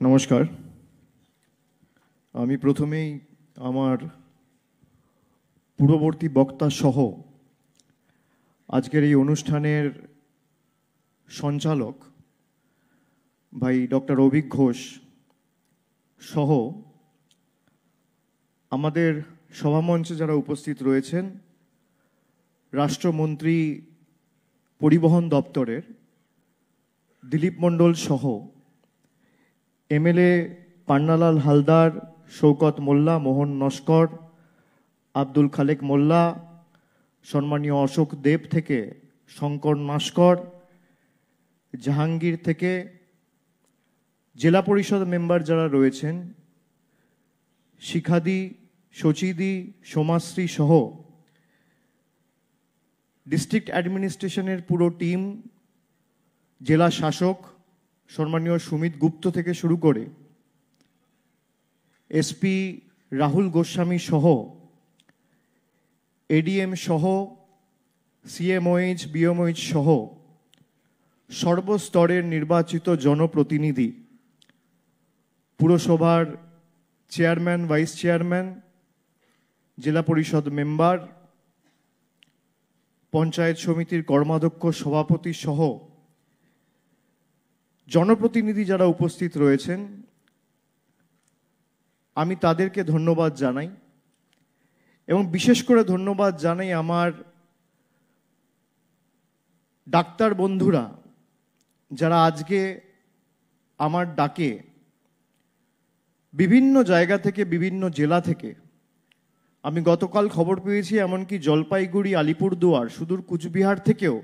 নমস্কার। আমি প্রথমেই আমার পূর্ববর্তী বক্তা সহ আজকের এই অনুষ্ঠানের সঞ্চালক ভাই ডক্টর অভিক ঘোষ সহ আমাদের সভামঞ্চে যারা উপস্থিত রয়েছেন, রাষ্ট্রমন্ত্রী পরিবহন দপ্তরের দিলীপ মণ্ডল সহ এমএলএ পান্নালাল হালদার, শৌকত মোল্লা, মোহন নস্কর, আব্দুল খালেক মোল্লা, সম্মানীয় অশোক দেব থেকে শঙ্কর নস্কর, জাহাঙ্গীর থেকে জেলা পরিষদ মেম্বার যারা রয়েছেন, শিখাদি, শচীদি, সোমাশ্রী সহ ডিস্ট্রিক্ট অ্যাডমিনিস্ট্রেশনের পুরো টিম, জেলা শাসক সম্মানীয় সুমিত গুপ্ত থেকে শুরু করে এসপি রাহুল গোস্বামী সহ এডিএম সহ সিএমওএইচ, বিএমওএইচ সহ সর্বস্তরের নির্বাচিত জনপ্রতিনিধি, পুরসভার চেয়ারম্যান, ভাইস চেয়ারম্যান, জেলা পরিষদ মেম্বার, পঞ্চায়েত সমিতির কর্মাধ্যক্ষ, সভাপতি সহ জনপ্রতিনিধি যারা উপস্থিত রয়েছেন, আমি তাদেরকে ধন্যবাদ জানাই এবং বিশেষ করে ধন্যবাদ জানাই আমার ডাক্তার বন্ধুরা যারা আজকে আমার ডাকে বিভিন্ন জায়গা থেকে, বিভিন্ন জেলা থেকে, আমি গতকাল খবর পেয়েছি এমনকি জলপাইগুড়ি, আলিপুরদুয়ার, সুদূর কুচবিহার থেকেও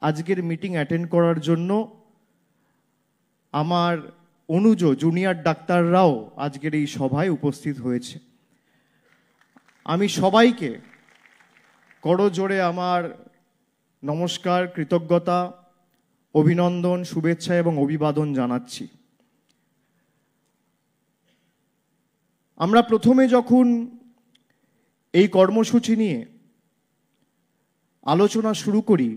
আজকের মিটিং অ্যাটেন্ড করার জন্য আমার অনুজ জুনিয়র ডাক্তাররাও আজকের এই সভায় উপস্থিত হয়েছে। আমি সবাইকে করজোড়ে আমার নমস্কার, কৃতজ্ঞতা, অভিনন্দন, শুভেচ্ছা এবং অভিবাদন জানাচ্ছি। আমরা প্রথমে যখন এই কর্মসূচি নিয়ে আলোচনা শুরু করি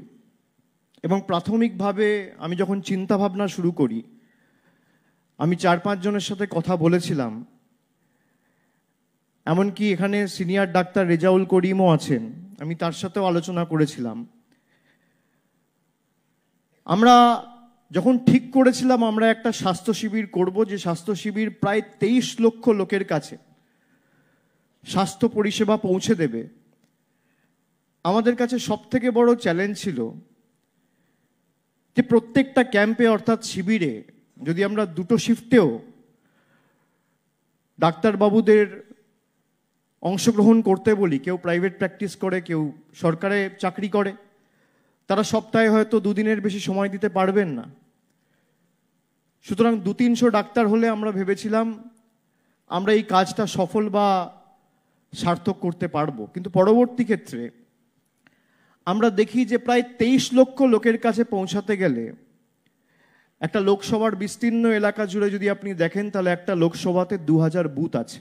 এবং প্রাথমিকভাবে আমি যখন চিন্তা ভাবনা শুরু করি, আমি 4-5 জনের সাথে কথা বলেছিলাম, এমনকি এখানে সিনিয়র ডাক্তার রেজাউল করিমও আছেন, আমি তার সাথেও আলোচনা করেছিলাম। আমরা যখন ঠিক করেছিলাম আমরা একটা স্বাস্থ্য শিবির করব, যে স্বাস্থ্য শিবির প্রায় 23 লক্ষ লোকের কাছে স্বাস্থ্য পরিষেবা পৌঁছে দেবে, আমাদের কাছে সবথেকে বড় চ্যালেঞ্জ ছিল যে প্রত্যেকটা ক্যাম্পে অর্থাৎ শিবিরে যদি আমরা দুটো শিফটেও ডাক্তারবাবুদের অংশগ্রহণ করতে বলি, কেউ প্রাইভেট প্র্যাকটিস করে, কেউ সরকারে চাকরি করে, তারা সপ্তাহে হয়তো 2 দিনের বেশি সময় দিতে পারবেন না। সুতরাং 200-300 ডাক্তার হলে আমরা ভেবেছিলাম আমরা এই কাজটা সফল বা সার্থক করতে পারবো। কিন্তু পরবর্তী ক্ষেত্রে আমরা দেখি যে প্রায় 23 লক্ষ লোকের কাছে পৌঁছাতে গেলে একটা লোকসভার বিস্তীর্ণ এলাকা জুড়ে যদি আপনি দেখেন তাহলে একটা লোকসভাতে 2000 বুথ আছে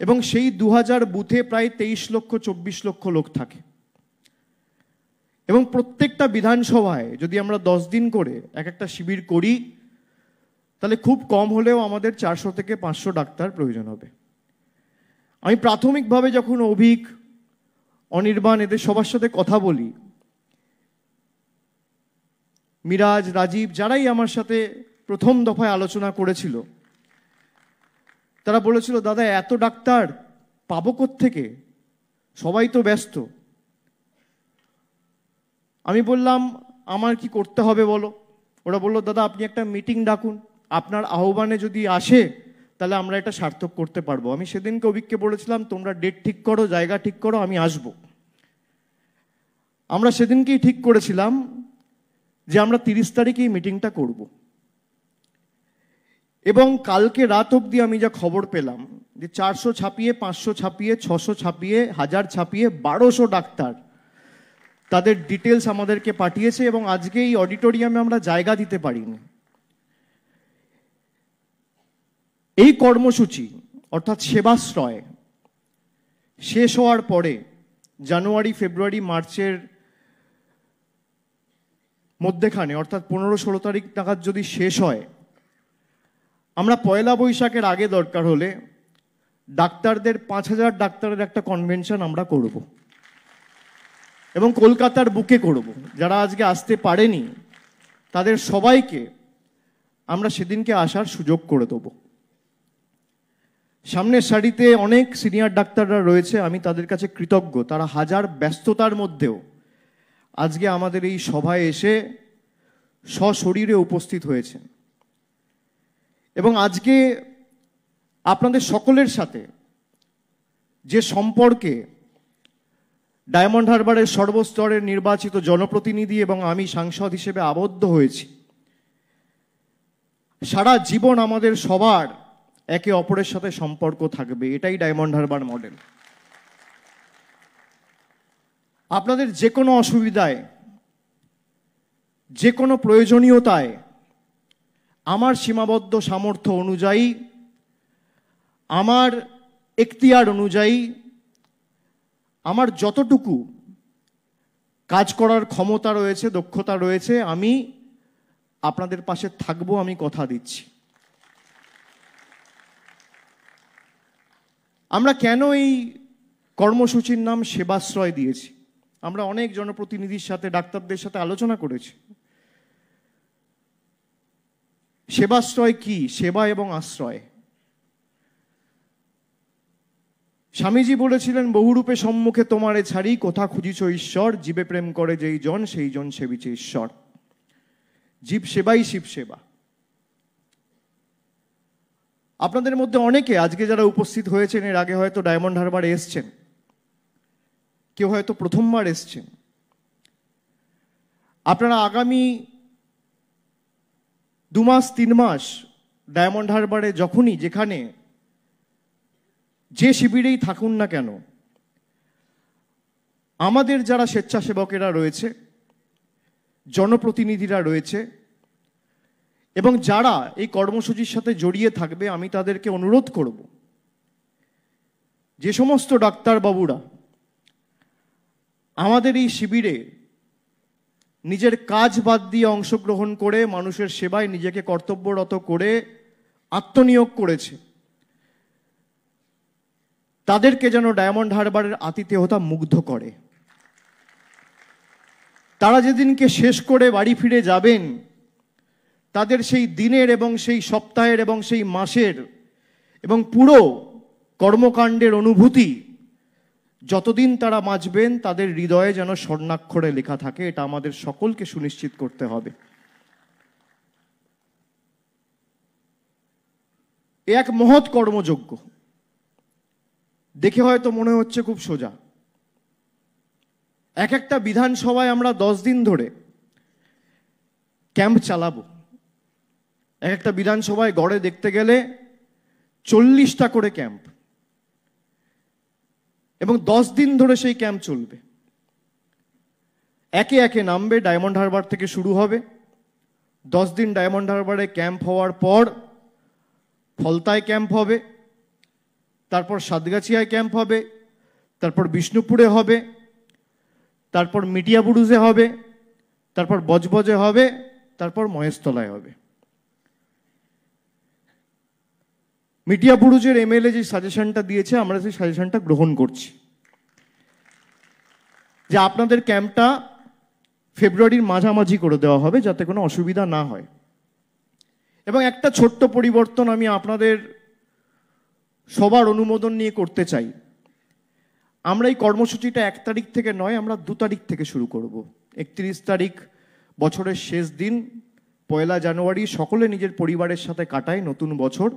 এবং সেই 2000 বুথে প্রায় 23-24 লক্ষ লোক থাকে এবং প্রত্যেকটা বিধানসভায় যদি আমরা 10 দিন করে একটা শিবির করি তাহলে খুব কম হলেও আমাদের 400 থেকে 500 ডাক্তার প্রয়োজন হবে। আমি প্রাথমিকভাবে যখন অভিক, অনির্বাণ এদের সবার সাথে কথা বলি, মিরাজ, রাজীব যারাই আমার সাথে প্রথম দফায় আলোচনা করেছিল, তারা বলেছিল দাদা এত ডাক্তার পাবো কোত্থেকে, সবাই তো ব্যস্ত। আমি বললাম আমার কি করতে হবে বলো। ওরা বলল দাদা আপনি একটা মিটিং ডাকুন, আপনার আহ্বানে যদি আসে তাহলে আমরা এটা সার্থক করতে পারবো। আমি সেদিনকে অভিককে বলেছিলাম তোমরা ডেট ঠিক করো, জায়গা ঠিক করো, আমি আসব। আমরা সেদিনকেই ঠিক করেছিলাম যে আমরা 30 তারিখে মিটিংটা করব এবং কালকে রাত অবধি আমি যা খবর পেলাম যে 400 ছাপিয়ে, 500 ছাপিয়ে, 600 ছাপিয়ে, 1000 ছাপিয়ে 1200 ডাক্তার তাদের ডিটেলস আমাদেরকে পাঠিয়েছে এবং আজকে এই অডিটোরিয়ামে আমরা জায়গা দিতে পারিনি। এই কর্মসূচি অর্থাৎ সেবাশ্রয় শেষ হওয়ার পরে জানুয়ারি, ফেব্রুয়ারি, মার্চের মধ্যেখানে অর্থাৎ 15-16 তারিখ নাগাদ যদি শেষ হয় আমরা পয়লা বৈশাখের আগে দরকার হলে ডাক্তারদের 5,000 ডাক্তারের একটা কনভেনশন আমরা করব, এবং কলকাতার বুকে করব। যারা আজকে আসতে পারেনি তাদের সবাইকে আমরা সেদিনকে আসার সুযোগ করে দেব। সামনের সারিতে অনেক সিনিয়র ডাক্তাররা রয়েছে, আমি তাদের কাছে কৃতজ্ঞ। তারা হাজার ব্যস্ততার মধ্যেও আজকে আমাদের এই সভায় এসে সশরীরে উপস্থিত হয়েছেন, এবং আজকে আপনাদের সকলের সাথে যে সম্পর্কে ডায়মন্ড হারবারের সর্বস্তরের নির্বাচিত জনপ্রতিনিধি এবং আমি সাংসদ হিসেবে আবদ্ধ হয়েছি, সারা জীবন আমাদের সবার একে অপরের সাথে সম্পর্ক থাকবে। এটাই ডায়মন্ড হারবার মডেল। আপনাদের যে কোনো অসুবিধায়, যে কোনো প্রয়োজনীয়তায় আমার সীমাবদ্ধ সামর্থ্য অনুযায়ী, আমার এখতিয়ার অনুযায়ী, আমার যতটুকু কাজ করার ক্ষমতা রয়েছে, দক্ষতা রয়েছে, আমি আপনাদের পাশে থাকবো, আমি কথা দিচ্ছি। আমরা কেন এই কর্মসূচির নাম সেবাশ্রয় দিয়েছি? আমরা অনেক জনপ্রতিনিধির সাথে, ডাক্তারদের সাথে আলোচনা করেছি। সেবাশ্রয় কি? সেবা এবং আশ্রয়। স্বামীজি বলেছিলেন, বহুরূপে সম্মুখে তোমারে ছাড়ি, কোথা খুঁজিছ ঈশ্বর, জীবে প্রেম করে যেই জন, সেই জন সেবিছে ঈশ্বর। জীব সেবাই শিব সেবা। আপনাদের মধ্যে অনেকে আজকে যারা উপস্থিত হয়েছেন এর আগে হয়তো ডায়মন্ড হারবারে এসছেন, কেউ হয়তো প্রথমবার এসছেন। আপনারা আগামী 2 মাস 3 মাস ডায়মন্ড হারবারে যখনই যেখানে যে শিবিরেই থাকুন না কেন, আমাদের যারা স্বেচ্ছাসেবকেরা রয়েছে, জনপ্রতিনিধিরা রয়েছে, এবং যারা এই কর্মসূচির সাথে জড়িয়ে থাকবে, আমি তাদেরকে অনুরোধ করব, যে সমস্ত ডাক্তারবাবুরা আমাদের এই শিবিরে নিজের কাজ বাদ দিয়ে অংশগ্রহণ করে মানুষের সেবায় নিজেকে কর্তব্যরত করে আত্মনিয়োগ করেছে, তাদেরকে যেন ডায়মন্ড হারবারের আতিথেয়তা মুগ্ধ করে। তারা যেদিনকে শেষ করে বাড়ি ফিরে যাবেন, তাদের সেই দিনের এবং সেই সপ্তাহের এবং সেই মাসের এবং পুরো কর্মকাণ্ডের অনুভূতি যতদিন তারা বাঁচবেন তাদের হৃদয়ে যেন স্বর্ণাক্ষরে লেখা থাকে। এটা আমাদের সকলকে সুনিশ্চিত করতে হবে। এ এক মহৎ কর্মযজ্ঞ। দেখে হয়তো মনে হচ্ছে খুব সোজা। এক একটা বিধানসভায় আমরা 10 দিন ধরে ক্যাম্প চালাবো। এক একটা বিধানসভায় গড়ে দেখতে গেলে 40টা করে ক্যাম্প, এবং 10 দিন ধরে সেই ক্যাম্প চলবে। একে একে নামবে। ডায়মন্ড হারবার থেকে শুরু হবে। 10 দিন ডায়মন্ড হারবারে ক্যাম্প হওয়ার পর ফলতায় ক্যাম্প হবে, তারপর সাতগাছিয়ায় ক্যাম্প হবে, তারপর বিষ্ণুপুরে হবে, তারপর মিটিয়াবুরুজে হবে, তারপর বজবজে হবে, তারপর মহেশতলায় হবে। মিটিয়াবুরুজের এমএলএ যে সাজেশনটা দিয়েছে, আমরা সেই সাজেশনটা গ্রহণ করছি, যে আপনাদের ক্যাম্পটা ফেব্রুয়ারির মাঝামাঝি করে দেওয়া হবে, যাতে কোনো অসুবিধা না হয়। এবং একটা ছোট্ট পরিবর্তন আমি আপনাদের সবার অনুমোদন নিয়ে করতে চাই। আমরা এই কর্মসূচিটা 1 তারিখ থেকে নয়, আমরা 2 তারিখ থেকে শুরু করব। 31 তারিখ বছরের শেষ দিন, 1 জানুয়ারি সকলে নিজের পরিবারের সাথে কাটায় নতুন বছর।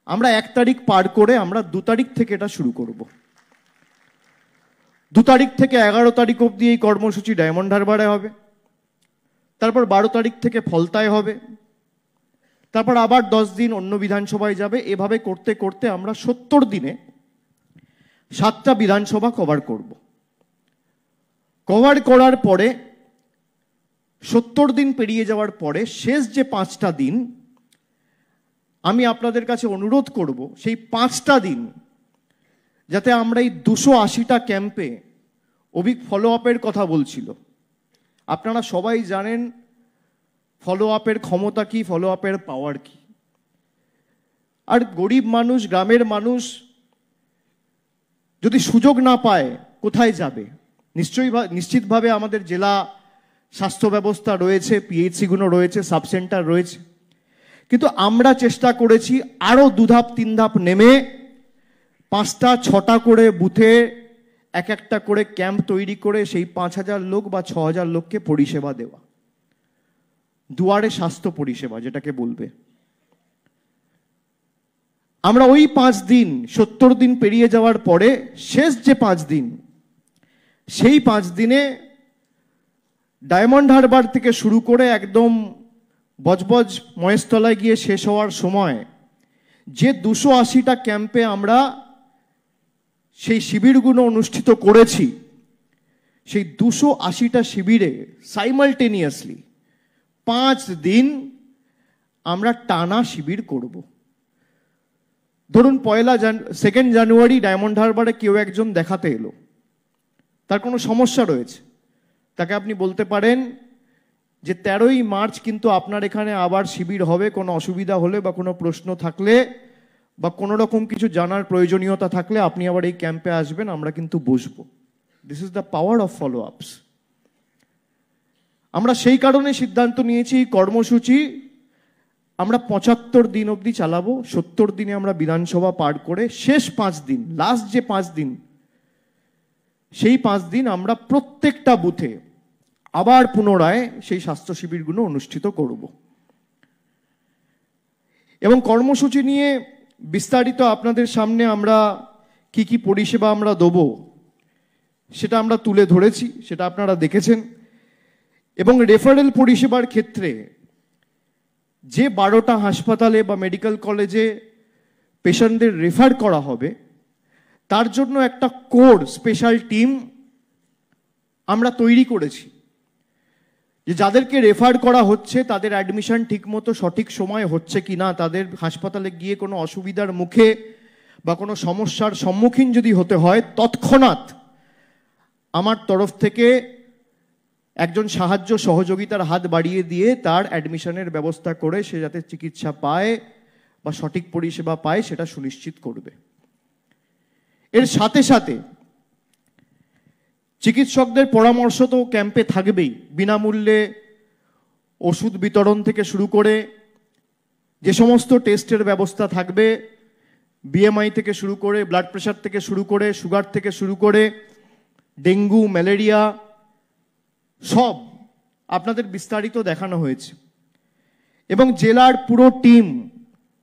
আমরা 1 তারিখ পার করে আমরা 2 তারিখ থেকে এটা শুরু করব। 2 তারিখ থেকে 11 তারিখ অবধি এই কর্মসূচি ডায়মন্ড হারবারে হবে, তারপর 12 তারিখ থেকে ফলতায় হবে, তারপর আবার 10 দিন অন্য বিধানসভায় যাবে। এভাবে করতে করতে আমরা 70 দিনে 7টা বিধানসভা কভার করব। কভার করার পরে 70 দিন পেরিয়ে যাওয়ার পরে শেষ যে 5টা দিন, আমি আপনাদের কাছে অনুরোধ করব সেই 5টা দিন যাতে আমরা এই 280টা ক্যাম্পে ফলো আপের কথা বলছিল। আপনারা সবাই জানেন ফলো আপের ক্ষমতা কি, ফলো আপের পাওয়ার কি। আর গরিব মানুষ, গ্রামের মানুষ যদি সুযোগ না পায় কোথায় যাবে? নিশ্চিতভাবে আমাদের জেলা স্বাস্থ্য ব্যবস্থা রয়েছে, পিএইচসিগুলো রয়েছে, সাব সেন্টার রয়েছে, কিন্তু আমরা চেষ্টা করেছি আরো 2 ধাপ 3 ধাপ নেমে 5টা 6টা করে বুথে এক একটা করে ক্যাম্প তৈরি করে সেই 5,000 লোক বা 6,000 লোককে পরিষেবা দেওয়া, দুয়ারে স্বাস্থ্য পরিষেবা যেটাকে বলবে। আমরা ওই 5 দিন, 70 দিন পেরিয়ে যাওয়ার পরে শেষ যে 5 দিন, সেই 5 দিনে ডায়মন্ড হারবার থেকে শুরু করে একদম বজবজ মহেশতলায় গিয়ে শেষ হওয়ার সময় যে 280টা ক্যাম্পে আমরা সেই শিবিরগুলো অনুষ্ঠিত করেছি, সেই 280টা শিবিরে সাইমালটেনিয়াসলি 5 দিন আমরা টানা শিবির করব। ধরুন 2 জানুয়ারি ডায়মন্ড হারবারে কেউ একজন দেখাতে এলো, তার কোনো সমস্যা রয়েছে, তাকে আপনি বলতে পারেন যে 13ই মার্চ কিন্তু আপনার এখানে আবার শিবির হবে, কোনো অসুবিধা হলে বা কোনো প্রশ্ন থাকলে বা কোনো রকম কিছু জানার প্রয়োজনীয়তা থাকলে আপনি আবার এই ক্যাম্পে আসবেন, আমরা কিন্তু বসবো। This is the power of follow আপস। আমরা সেই কারণে সিদ্ধান্ত নিয়েছি কর্মসূচি আমরা 75 দিন অবধি চালাবো। 70 দিনে আমরা বিধানসভা পার করে শেষ 5 দিন, লাস্ট যে 5 দিন, সেই 5 দিন আমরা প্রত্যেকটা বুথে আবার পুনরায় সেই স্বাস্থ্য শিবিরগুলো অনুষ্ঠিত করব। এবং কর্মসূচি নিয়ে বিস্তারিত আপনাদের সামনে আমরা কি কি পরিষেবা আমরা দেব সেটা আমরা তুলে ধরেছি, সেটা আপনারা দেখেছেন। এবং রেফারেল পরিষেবার ক্ষেত্রে যে 12টা হাসপাতালে বা মেডিকেল কলেজে পেশেন্টদের রেফার করা হবে, তার জন্য একটা কোর স্পেশাল টিম আমরা তৈরি করেছি, যে যাদেরকে রেফার করা হচ্ছে তাদের অ্যাডমিশন ঠিকমতো সঠিক সময় হচ্ছে কিনা, তাদের হাসপাতালে গিয়ে কোনো অসুবিধার মুখে বা কোনো সমস্যার সম্মুখীন যদি হতে হয়, তৎক্ষণাৎ আমার তরফ থেকে একজন সাহায্য সহযোগিতার হাত বাড়িয়ে দিয়ে তার অ্যাডমিশনের ব্যবস্থা করে সে যাতে চিকিৎসা পায় বা সঠিক পরিষেবা পায় সেটা সুনিশ্চিত করবে। এর সাথে সাথে চিকিৎসকদের পরামর্শ তো ক্যাম্পে থাকবেই, বিনামূল্যে ওষুধ বিতরণ থেকে শুরু করে যে সমস্ত টেস্টের ব্যবস্থা থাকবে, বিএমআই থেকে শুরু করে, ব্লাড প্রেশার থেকে শুরু করে, সুগার থেকে শুরু করে, ডেঙ্গু, ম্যালেরিয়া, সব আপনাদের বিস্তারিত দেখানো হয়েছে। এবং জেলার পুরো টিম,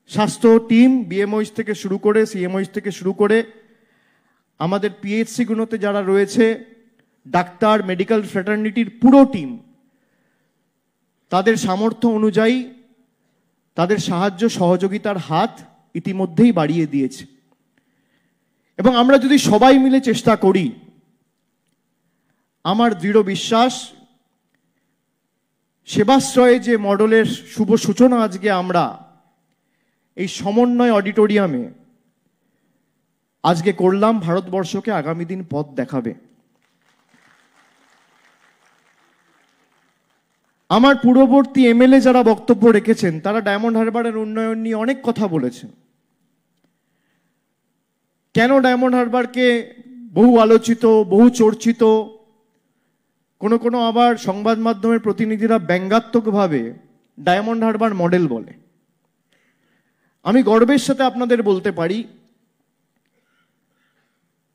স্বাস্থ্য টিম, বিএমওইস থেকে শুরু করে, সিএমওইস থেকে শুরু করে আমাদের পিএইচসিগুলোতে যারা রয়েছে, ডাক্তার, মেডিকেল ফ্র্যাটার্নিটির পুরো টিম তাদের সামর্থ্য অনুযায়ী তাদের সাহায্য সহযোগিতার হাত ইতিমধ্যেই বাড়িয়ে দিয়েছে। এবং আমরা যদি সবাই মিলে চেষ্টা করি, আমার দৃঢ় বিশ্বাস সেবাশ্রয়ে যে মডেলের শুভ সূচনা আজকে আমরা এই সমন্বয় অডিটোরিয়ামে আজকে করলাম, ভারতবর্ষকে আগামী দিন পথ দেখাবে। আমার পূর্ববর্তী এমএলএ যারা বক্তব্য রেখেছেন তারা ডায়মন্ড হারবারের উন্নয়ন নিয়ে অনেক কথা বলেছেন। কেন ডায়মন্ড হারবারকে বহু আলোচিত, বহু চর্চিত, কোনো আবার সংবাদ মাধ্যমের প্রতিনিধিরা ব্যঙ্গাত্মকভাবে ডায়মন্ড হারবার মডেল বলে। আমি গর্বের সাথে আপনাদের বলতে পারি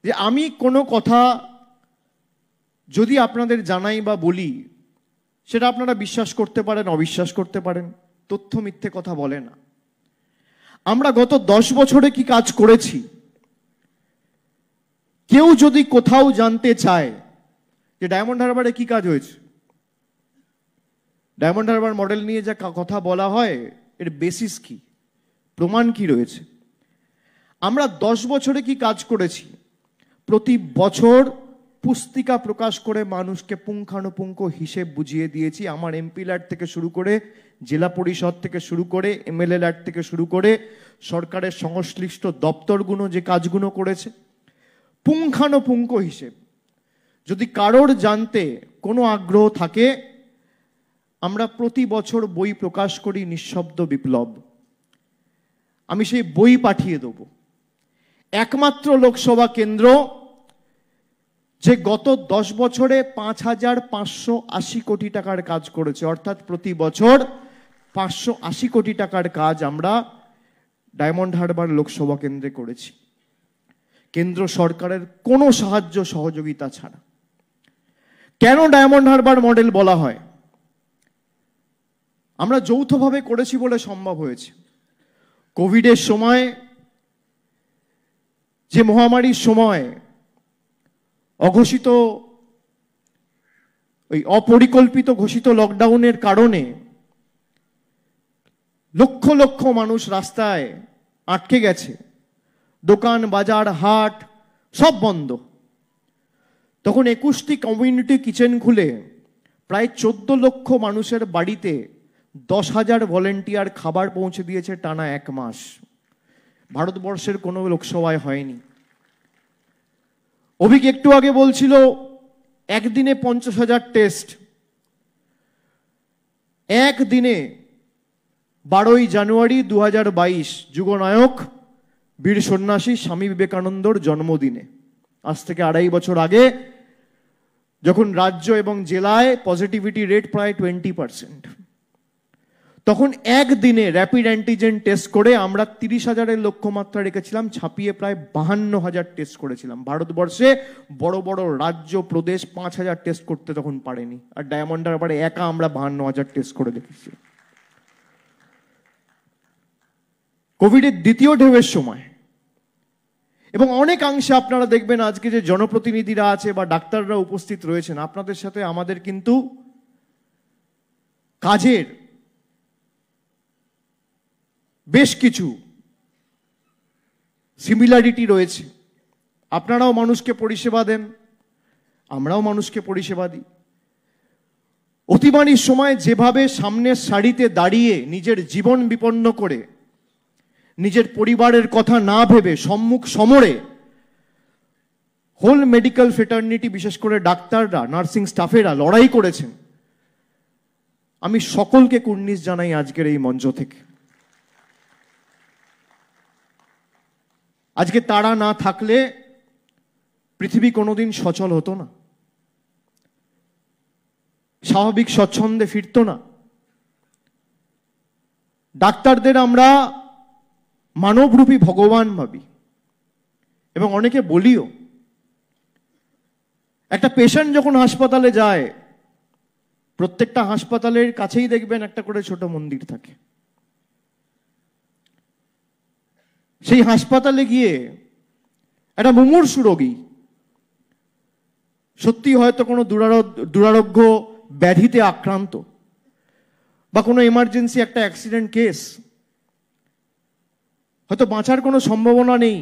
যে আমি কোনো কথা যদি আপনাদের জানাই বা বলি, সেটা আপনারা বিশ্বাস করতে পারেন, অবিশ্বাস করতে পারেন, তথ্য মিথ্যে কথা বলে না। আমরা গত 10 বছরে কি কাজ করেছি, কেউ যদি কোথাও জানতে চায় যে ডায়মন্ড হারবারে কি কাজ হয়েছে, ডায়মন্ড হারবার মডেল নিয়ে যা কথা বলা হয় এর বেসিস কি, প্রমাণ কি রয়েছে, আমরা 10 বছরে কি কাজ করেছি, প্রতি বছর পুস্তিকা প্রকাশ করে মানুষকে পুঙ্খানুপুঙ্খ হিসেব বুঝিয়ে দিয়েছি। আমার এমপি ল্যাড থেকে শুরু করে, জেলা পরিষদ থেকে শুরু করে, এমএলএ ল্যাড থেকে শুরু করে, সরকারের সংশ্লিষ্ট দপ্তরগুলো যে কাজগুলো করেছে, পুঙ্খানুপুঙ্খ হিসেব। যদি কারোর জানতে কোনো আগ্রহ থাকে, আমরা প্রতি বছর বই প্রকাশ করি নিঃশব্দ বিপ্লব। আমি সেই বই পাঠিয়ে দেব। একমাত্র লোকসভা কেন্দ্র যে গত 10 বছরে 5,580 কোটি টাকার কাজ করেছে, অর্থাৎ প্রতি বছর 580 কোটি টাকার কাজ আমরা ডায়মন্ড হারবার লোকসভা কেন্দ্রে করেছি, কেন্দ্র সরকারের কোনো সাহায্য সহযোগিতা ছাড়া। কেন ডায়মন্ড হারবার মডেল বলা হয়? আমরা যৌথভাবে করেছি বলে সম্ভব হয়েছে। কোভিডের সময়, যে মহামারীর সময় অঘোষিত, ওই অপরিকল্পিত ঘোষিত লকডাউনের কারণে লক্ষ লক্ষ মানুষ রাস্তায় আটকে গেছে, দোকান বাজার হাট সব বন্ধ। তখন 21টি কমিউনিটি কিচেন খুলে প্রায় 14 লক্ষ মানুষের বাড়িতে 10,000 ভলেন্টিয়ার খাবার পৌঁছে দিয়েছে টানা 1 মাস। ভারতবর্ষের কোনো লোকসভায় হয়নি। অভিক একটু আগে বলছিল একদিনে 50,000 টেস্ট। একদিনে 12ই জানুয়ারি 2022 যুগনায়ক বীর সন্ন্যাসী স্বামী বিবেকানন্দর জন্মদিনে, আজ থেকে 2.5 বছর আগে, যখন রাজ্য এবং জেলায় পজিটিভিটি রেট প্রায় 20%, তখন একদিনে র্যাপিড অ্যান্টিজেন টেস্ট করে আমরা 30,000-এর লক্ষ্যমাত্রা রেখেছিলাম, ছাপিয়ে প্রায় 52,000 টেস্ট করেছিলাম। ভারতবর্ষে বড় বড় রাজ্য প্রদেশ 5,000 টেস্ট করতে তখন পারেনি, আর ডায়মন্ড হারবারে একা আমরা 52,000 টেস্ট করে দেখেছি। কোভিডের দ্বিতীয় ঢেউয়ের সময় এবং অনেকাংশে আপনারা দেখবেন আজকে যে জনপ্রতিনিধিরা আছে বা ডাক্তাররা উপস্থিত রয়েছেন, আপনাদের সাথে আমাদের কিন্তু কাজের বেশ কিছু সিমিলারিটি রয়েছে। আপনারাও মানুষকে পরিষেবা দেন, আমরাও মানুষকে পরিষেবা দিই। অতিমারির সময় যেভাবে সামনের সারিতে দাঁড়িয়ে নিজের জীবন বিপন্ন করে, নিজের পরিবারের কথা না ভেবে সম্মুখ সমরে হোল মেডিকেল ফ্রেটার্নিটি, বিশেষ করে ডাক্তাররা, নার্সিং স্টাফেরা লড়াই করেছেন, আমি সকলকে কুর্নিশ জানাই আজকের এই মঞ্চ থেকে। আজকে তারা না থাকলে পৃথিবী কোনোদিন সচল হতো না, স্বাভাবিক স্বচ্ছন্দে ফিরতো না। ডাক্তারদের আমরা মানবরূপী ভগবান ভাবি এবং অনেকে বলিও। একটা পেশেন্ট যখন হাসপাতালে যায়, প্রত্যেকটা হাসপাতালের কাছেই দেখবেন একটা করে ছোট মন্দির থাকে। সেই হাসপাতালে গিয়ে একটা মুমূর্ষু রোগী, সত্যি হয়তো কোনো দুরারোগ্য ব্যাধিতে আক্রান্ত বা কোনো এমার্জেন্সি একটা অ্যাক্সিডেন্ট কেস, হয়তো বাঁচার কোনো সম্ভাবনা নেই,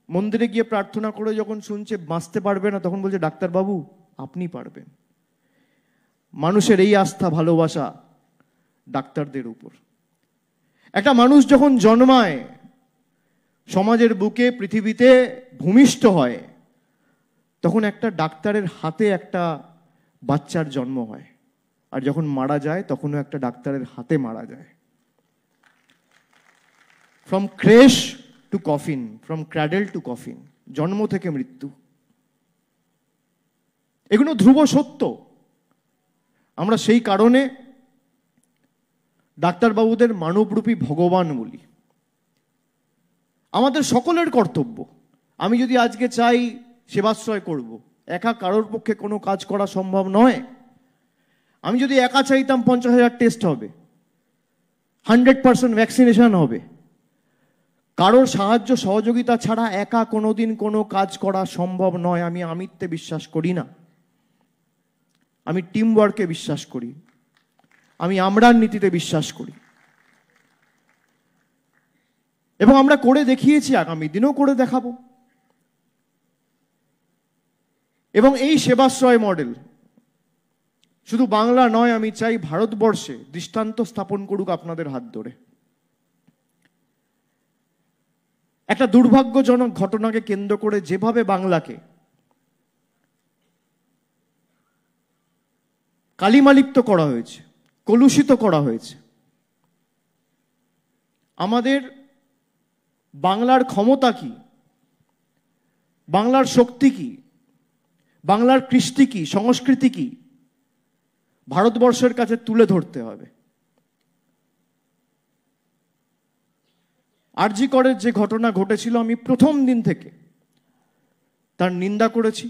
মন্দিরে গিয়ে প্রার্থনা করে যখন শুনছে বাঁচতে পারবে না, তখন বলছে ডাক্তারবাবু আপনি পারবেন। মানুষের এই আস্থা ভালোবাসা ডাক্তারদের উপর। একটা মানুষ যখন জন্মায়, সমাজের বুকে, পৃথিবীতে ভূমিষ্ঠ হয়, তখন একটা ডাক্তারের হাতে একটা বাচ্চার জন্ম হয়, আর যখন মারা যায় তখনও একটা ডাক্তারের হাতে মারা যায়। From creche to coffin, from cradle to coffin, জন্ম থেকে মৃত্যু, এগুলো ধ্রুব সত্য। আমরা সেই কারণে ডাক্তারবাবুদের মানবরূপী ভগবান বলি। আমাদের সকলের কর্তব্য। আমি যদি আজকে চাই সেবাশ্রয় করব, একা কারোর পক্ষে কোনো কাজ করা সম্ভব নয়। আমি যদি একা চাইতাম 50,000 টেস্ট হবে, 100% ভ্যাকসিনেশন হবে, কারোর সাহায্য সহযোগিতা ছাড়া একা কোনোদিন কোনো কাজ করা সম্ভব নয়। আমি আমিত্বে বিশ্বাস করি না, আমি টিম ওয়ার্কে বিশ্বাস করি, আমি আমরার নীতিতে বিশ্বাস করি এবং আমরা করে দেখিয়েছি, আগামী দিনেও করে দেখাবো। এবং এই সেবাশ্রয় মডেল শুধু বাংলা নয়, আমি চাই ভারতবর্ষে দৃষ্টান্ত স্থাপন করুক আপনাদের হাত ধরে। একটা দুর্ভাগ্যজনক ঘটনাকে কেন্দ্র করে যেভাবে বাংলাকে কালিমালিপ্ত করা হয়েছে, কলুষিত করা হয়েছে, আমাদের বাংলার ক্ষমতা কি, বাংলার শক্তি কি, বাংলার কৃষ্টি কি, সংস্কৃতি কি, ভারতবর্ষের কাছে তুলে ধরতে হবে। আরজি করের যে ঘটনা ঘটেছিল, আমি প্রথম দিন থেকে তার নিন্দা করেছি।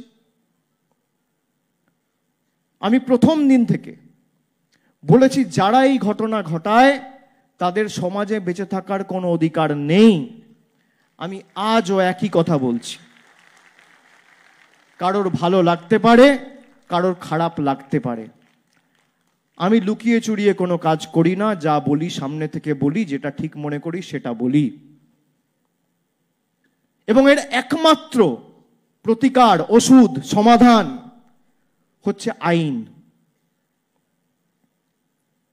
আমি প্রথম দিন থেকে বলেছি, যারা এই ঘটনা ঘটায় তাদের সমাজে বেঁচে থাকার কোনো অধিকার নেই। আমি আজও একই কথা বলছি। কারোর ভালো লাগতে পারে, কারোর খারাপ লাগতে পারে। আমি লুকিয়ে চুরিয়ে কোনো কাজ করি না, যা বলি সামনে থেকে বলি, যেটা ঠিক মনে করি সেটা বলি। এবং এর একমাত্র প্রতিকার, ওষুধ, সমাধান হচ্ছে আইন।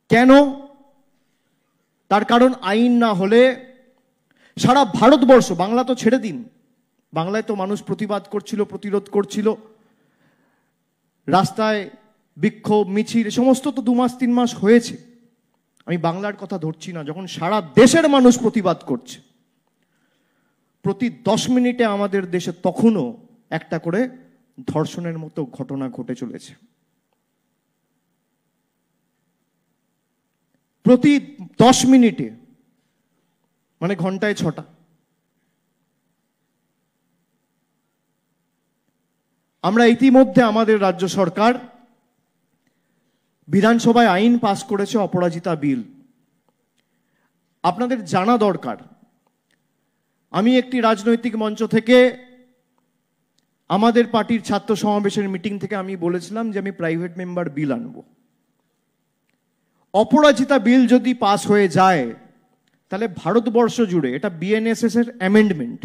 কেন? তার কারণ আইন না হলে সারা ভারতবর্ষ, বাংলা তো ছেড়ে দিন, বাংলায় তো মানুষ প্রতিবাদ করছিল, প্রতিরোধ করছিল, রাস্তায় বিক্ষোভ, মিছিল, সমস্ত তো 2 মাস 3 মাস হয়েছে। আমি বাংলার কথা ধরছি না। যখন সারা দেশের মানুষ প্রতিবাদ করছে, প্রতি 10 মিনিটে আমাদের দেশে তখনও একটা করে ধর্ষণের মতো ঘটনা ঘটে চলেছে। প্রতি 10 মিনিটে, মানে ঘন্টায় 6টা। আমরা ইতিমধ্যে আমাদের রাজ্য সরকার বিধানসভায় আইন পাস করেছে, অপরাজিতা বিল। আপনাদের জানা দরকার, আমি একটি রাজনৈতিক মঞ্চ থেকে, আমাদের পার্টির ছাত্র সমাবেশের মিটিং থেকে আমি বলেছিলাম যে আমি প্রাইভেট মেম্বার বিল আনবো। অপরাজিতা বিল যদি পাস হয়ে যায়, তাহলে ভারতবর্ষ জুড়ে, এটা বিএনএসএস এর অ্যামেন্ডমেন্ট,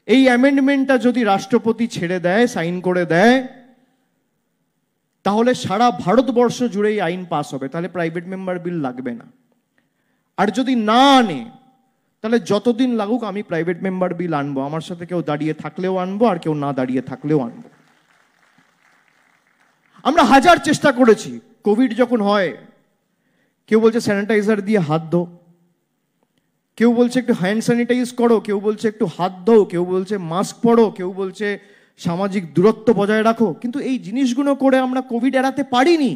এই অ্যামেন্ডমেন্টটা যদি রাষ্ট্রপতি ছেড়ে দেয়, সাইন করে দেয়, তাহলে সারা ভারতবর্ষ জুড়ে এই আইন পাস হবে। তাহলে প্রাইভেট মেম্বার বিল লাগবে না। আর যদি না আনে, তাহলে যতদিন লাগুক আমি প্রাইভেট মেম্বার বিল আনবো। আমার সাথে কেউ দাঁড়িয়ে থাকলেও আনবো, আর কেউ না দাঁড়িয়ে থাকলেও আনবো। আমরা হাজার চেষ্টা করেছি। কোভিড যখন হয়, কেউ বলছে স্যানিটাইজার দিয়ে হাত ধো, কেউ বলছে একটু হ্যান্ড স্যানিটাইজ করো, কেউ বলছে একটু হাত ধো, কেউ বলছে মাস্ক পরো, কেউ বলছে সামাজিক দূরত্ব বজায় রাখো। কিন্তু এই জিনিসগুলো করে আমরা কোভিড এড়াতে পারিনি।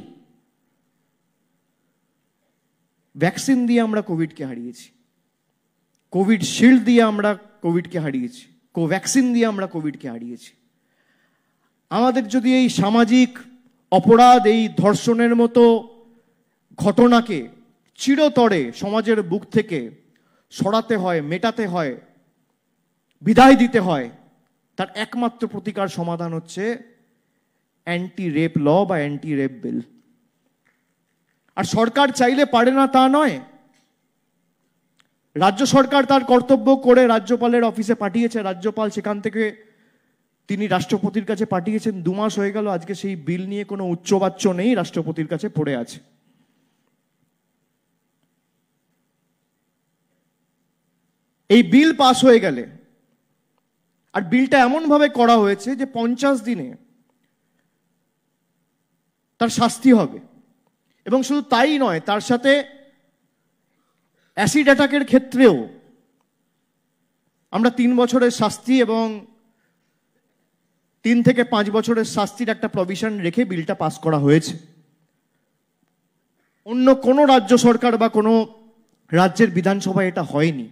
ভ্যাকসিন দিয়ে আমরা কোভিডকে হারিয়েছি, কোভিড শিল্ড দিয়ে আমরা কোভিডকে হারিয়েছি, কোভ্যাক্সিন দিয়ে আমরা কোভিডকে হারিয়েছি। আমাদের যদি এই সামাজিক অপরাধ, এই ধর্ষণের মতো ঘটনাকে চিরতরে সমাজের বুক থেকে সরাতে হয়, মেটাতে হয়, বিদায় দিতে হয়, তার একমাত্র প্রতিকার সমাধান হচ্ছে অ্যান্টি রেপ ল বা অ্যান্টি রেপ বিল। আর সরকার চাইলে পারে না তা নয়। রাজ্য সরকার তার কর্তব্য করে রাজ্যপালের অফিসে পাঠিয়েছে, রাজ্যপাল সেখান থেকে তিনি রাষ্ট্রপতির কাছে পাঠিয়েছেন। 2 মাস হয়ে গেল, আজকে সেই বিল নিয়ে কোনো উচ্চবাচ্য নেই, রাষ্ট্রপতির কাছে পড়ে আছে। এই বিল পাস হয়ে গেলে, আর বিলটা এমন ভাবে করা হয়েছে যে 50 দিনে তার শাস্তি হবে। এবং শুধু তাই নয়, তার সাথে অ্যাসিড অ্যাটাকের ক্ষেত্রেও আমরা 3 বছরের শাস্তি এবং 3 থেকে 5 বছরের শাস্তির একটা প্রভিশন রেখে বিলটা পাস করা হয়েছে। অন্য কোনো রাজ্য সরকার বা কোনো রাজ্যের বিধানসভায় এটা হয়নি।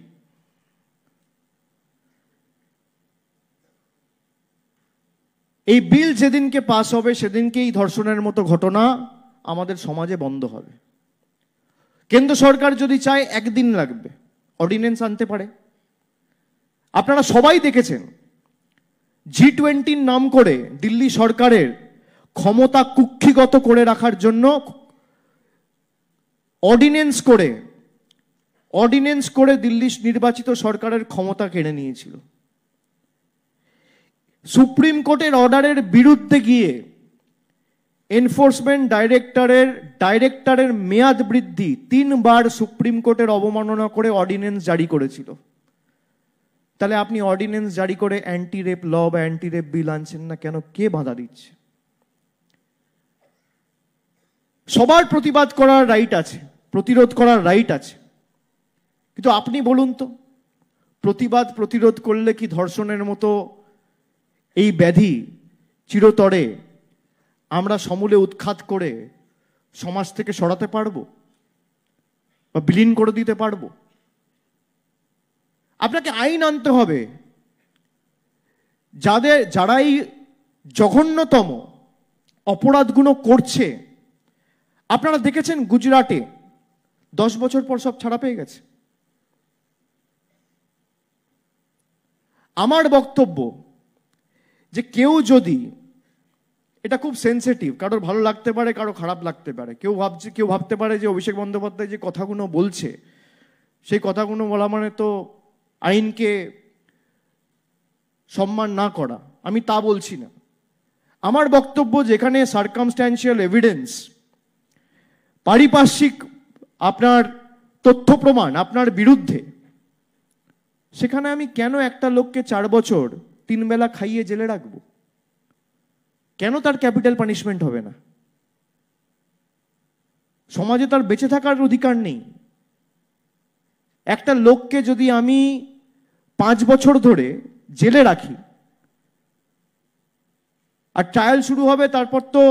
এই বিল যেদিনকে পাস হবে, সেদিনকেই ধর্ষণের মতো ঘটনা আমাদের সমাজে বন্ধ হবে। কেন্দ্র সরকার যদি চায় 1 দিন লাগবে, অর্ডিন্যান্স আনতে পারে। আপনারা সবাই দেখেছেন, G20 নাম করে দিল্লি সরকারের ক্ষমতা কুক্ষিগত করে রাখার জন্য অর্ডিন্যান্স করে দিল্লি নির্বাচিত সরকারের ক্ষমতা কেড়ে নিয়েছিল। সুপ্রিম কোর্টের অর্ডারের বিরুদ্ধে গিয়ে এনফোর্সমেন্ট ডাইরেক্টরের মেয়াদ বৃদ্ধি 3 বার সুপ্রিম কোর্টের অবমাননা করে অর্ডিন্যান্স জারি করেছিল। তাহলে আপনি অর্ডিন্যান্স জারি করে অ্যান্টি রেপ ল বা অ্যান্টি রেপ বিল আনছেন না কেন? কে বাধা দিচ্ছে? সবার প্রতিবাদ করার রাইট আছে, প্রতিরোধ করার রাইট আছে, কিন্তু আপনি বলুন তো, প্রতিবাদ প্রতিরোধ করলে কি ধর্ষণের মতো এই ব্যাধি চিরতরে আমরা সমূলে উৎখাত করে সমাজ থেকে সরাতে পারবো বা বিলীন করে দিতে পারবো? আপনাকে আইন আনতে হবে। যারা এই জঘন্যতম অপরাধগুলো করছে, আপনারা দেখেছেন গুজরাটে 10 বছর পর সব ছাড়া পেয়ে গেছে। আমার বক্তব্য যে কেউ যদি, এটা খুব সেন্সিটিভ, কারোর ভালো লাগতে পারে, কারো খারাপ লাগতে পারে, কেউ ভাবতে পারে যে অভিষেক বন্দ্যোপাধ্যায় যে কথাগুলো বলছে সেই কথাগুলো বলা মানে তো আইনকে সম্মান না করা। আমি তা বলছি না। আমার বক্তব্য, যেখানে সার্কামস্ট্যান্সিয়াল এভিডেন্স, পারিপার্শ্বিক আপনার তথ্য প্রমাণ আপনার বিরুদ্ধে, সেখানে আমি কেন একটা লোককে 4 বছর 3 বেলা খাইয়ে জেলে রাখবো? কেন তার ক্যাপিটাল পানিশমেন্ট হবে না? সমাজে তার বেঁচে থাকার অধিকার নেই? একটা লোককে যদি আমি 5 বছর ধরে জেলে রাখি আর ট্রায়াল শুরু হবে, তারপর তো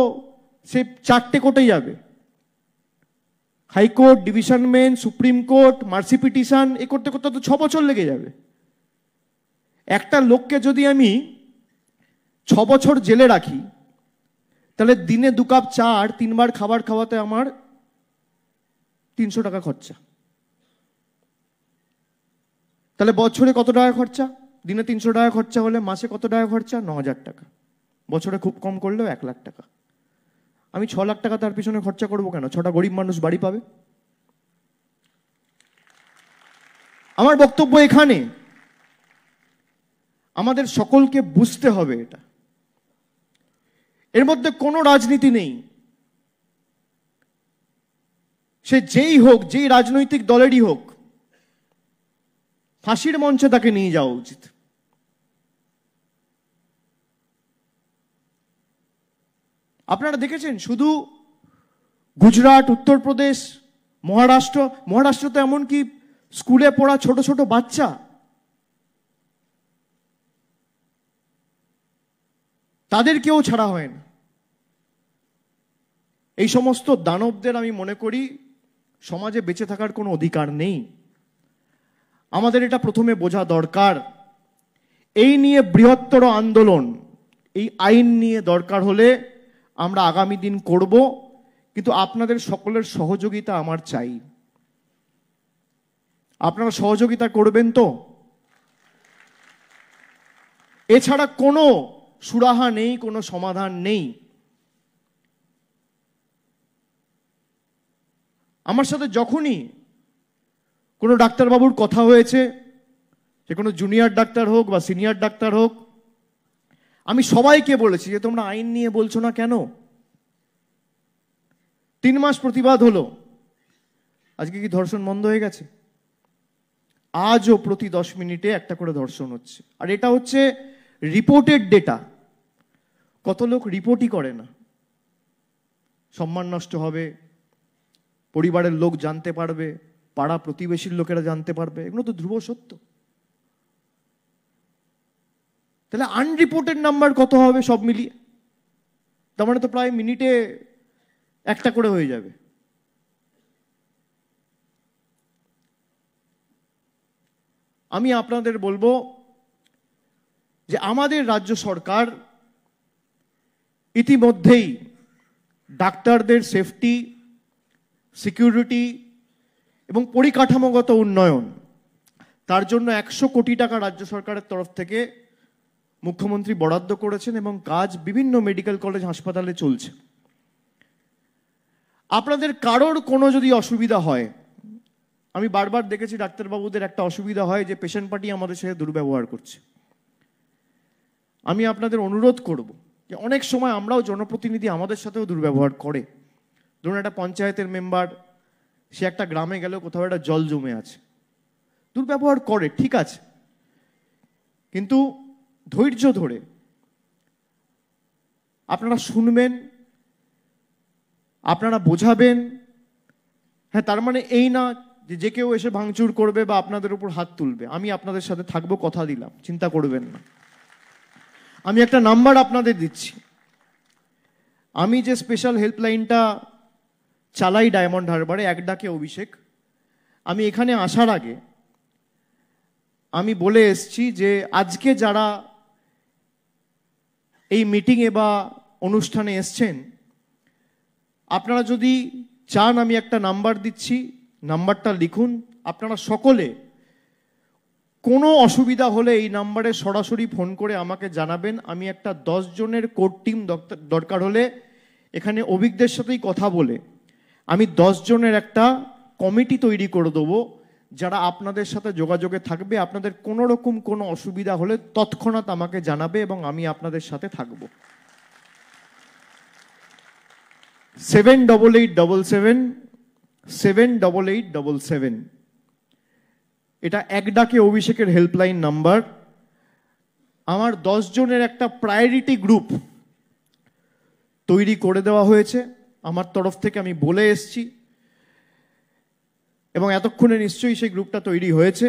সে 4টে কোর্টে যাবে, high court, division bench, supreme court, mercy petition, এ করতে করতে তো 6 বছর লেগে যাবে। একটা লোককে যদি আমি 6 বছর জেলে রাখি, তাহলে দিনে 2 কাপ চা আর 3 বার খাবার খাওয়াতে আমার 300 টাকা খরচা। তাহলে বছরে কত টাকা খরচা? দিনে 300 টাকা খরচা হলে মাসে কত টাকা খরচা? 9,000 টাকা। বছরে খুব কম করলেও 1 লাখ টাকা। আমি 6 লাখ টাকা তার পিছনে খরচা করবো কেন? 6টা গরিব মানুষ বাড়ি পাবে। আমার বক্তব্য এখানে, আমাদের সকলকে বুঝতে হবে এটা। এর মধ্যে কোনো রাজনীতি নেই। সে যেই হোক, যেই রাজনৈতিক দলেরই হোক, ফাঁসির মঞ্চে তাকে নিয়ে যাওয়া উচিত। আপনারা দেখেছেন শুধু গুজরাট, উত্তরপ্রদেশ, মহারাষ্ট্র তো এমনকি স্কুলে পড়া ছোট ছোট বাচ্চা, তাদের কেউ ছাড়া হয় না। এই সমস্ত দানবদের আমি মনে করি সমাজে বেঁচে থাকার কোনো অধিকার নেই। আমাদের এটা প্রথমে বোঝা দরকার। এই নিয়ে বৃহত্তর আন্দোলন, এই আইন নিয়ে দরকার হলে আমরা আগামী দিন করব, কিন্তু আপনাদের সকলের সহযোগিতা আমার চাই। আপনারা সহযোগিতা করবেন তো? এছাড়া কোনো সুরাহা নেই, কোনো সমাধান নেই। আমার সাথে যখনই কোনো ডাক্তারবাবুর কথা হয়েছে, সে কোনো জুনিয়র ডাক্তার হোক বা সিনিয়র ডাক্তার হোক, আমি সবাইকে বলেছি যে তোমরা আইন নিয়ে বলছো না কেন? 3 মাস প্রতিবাদ হলো, আজকে কি ধর্ষণ বন্ধ হয়ে গেছে? আজও প্রতি 10 মিনিটে একটা করে ধর্ষণ হচ্ছে। আর এটা হচ্ছে রিপোর্টেড ডেটা। কত লোক রিপোর্টই করে না। সম্মান নষ্ট হবে, পরিবারের লোক জানতে পারবে, পাড়া প্রতিবেশীর লোকেরা জানতে পারবে, এগুলো তো ধ্রুব সত্য। তাহলে আনরিপোর্টেড নাম্বার কত হবে সব মিলিয়ে? তার মানে তো প্রায় মিনিটে একটা করে হয়ে যাবে। আমি আপনাদের বলবো যে আমাদের রাজ্য সরকার ইতিমধ্যেই ডাক্তারদের সেফটি, সিকিউরিটি এবং পরিকাঠামোগত উন্নয়ন, তার জন্য 100 কোটি টাকা রাজ্য সরকারের তরফ থেকে মুখ্যমন্ত্রী বরাদ্দ করেছেন এবং কাজ বিভিন্ন মেডিকেল কলেজ, হাসপাতালে চলছে। আপনাদের কারোর কোনো যদি অসুবিধা হয়, আমি বারবার দেখেছি ডাক্তারবাবুদের একটা অসুবিধা হয় যে পেশেন্ট পার্টি আমাদের সাথে দুর্ব্যবহার করছে। আমি আপনাদের অনুরোধ করব যে অনেক সময় আমরাও জনপ্রতিনিধি, আমাদের সাথেও দুর্ব্যবহার করে। ধরুন একটা পঞ্চায়েতের মেম্বার, সে একটা গ্রামে গেলেও কোথাও একটা জল জমে আছে, দুর্ব্যবহার করে, ঠিক আছে, কিন্তু ধৈর্য ধরে আপনারা শুনবেন, আপনারা বোঝাবেন। হ্যাঁ, তার মানে এই না যে যে কেউ এসে ভাঙচুর করবে বা আপনাদের উপর হাত তুলবে, আমি আপনাদের সাথে থাকবো, কথা দিলাম, চিন্তা করবেন না। আমি একটা নাম্বার আপনাদের দিচ্ছি। আমি যে স্পেশাল হেল্পলাইনটা চালাই ডায়মন্ড হারবারে, এক ডাকে অভিষেক, আমি এখানে আসার আগে আমি বলে এসছি যে আজকে যারা এই মিটিংয়ে বা অনুষ্ঠানে এসছেন, আপনারা যদি চান আমি একটা নাম্বার দিচ্ছি, নাম্বারটা লিখুন। আপনারা সকলে কোনো অসুবিধা হলে এই নাম্বারে সরাসরি ফোন করে আমাকে জানাবেন। আমি একটা 10 জনের কোর টিম দরকার হলে এখানে অভিজ্ঞদের সাথেই কথা বলে আমি 10 জনের একটা কমিটি তৈরি করে দেবো, যারা আপনাদের সাথে যোগাযোগে থাকবে। আপনাদের কোনো রকম কোনো অসুবিধা হলে তৎক্ষণাৎ আমাকে জানাবে এবং আমি আপনাদের সাথে থাকব। 7877 এটা এক ডাকে অভিষেকের হেল্পলাইন নাম্বার। আমার 10 জনের একটা প্রায়োরিটি গ্রুপ তৈরি করে দেওয়া হয়েছে আমার তরফ থেকে, আমি বলে এসছি, এবং এতক্ষণে নিশ্চয়ই সেই গ্রুপটা তৈরি হয়েছে।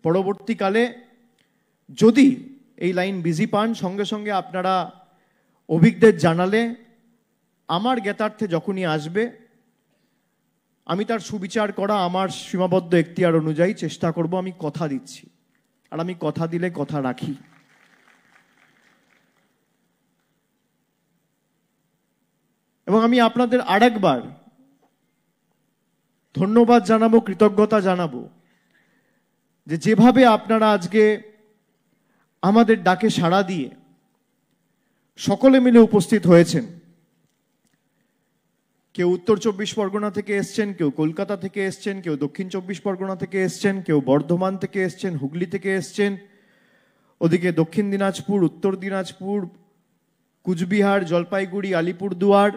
পরবর্তীকালে যদি এই লাইন বিজি পান, সঙ্গে সঙ্গে আপনারা অভিজ্ঞদের জানালে আমার জ্ঞাতার্থে যখনই আসবে আমি তার সুবিচার করা আমার সীমাবদ্ধ এখতিয়ার অনুযায়ী চেষ্টা করব। আমি কথা দিচ্ছি, আর আমি কথা দিলে কথা রাখি। এবং আমি আপনাদের আরেকবার ধন্যবাদ জানাবো, কৃতজ্ঞতা জানাবো যে যেভাবে আপনারা আজকে আমাদের ডাকে সাড়া দিয়ে সকলে মিলে উপস্থিত হয়েছেন। কেউ উত্তর 24 পরগনা থেকে এসছেন, কেউ কলকাতা থেকে এসছেন, কেউ দক্ষিণ 24 পরগনা থেকে এসছেন, কেউ বর্ধমান থেকে এসছেন, হুগলি থেকে এসছেন, ওদিকে দক্ষিণ দিনাজপুর, উত্তর দিনাজপুর, কুচবিহার, জলপাইগুড়ি, আলিপুরদুয়ার,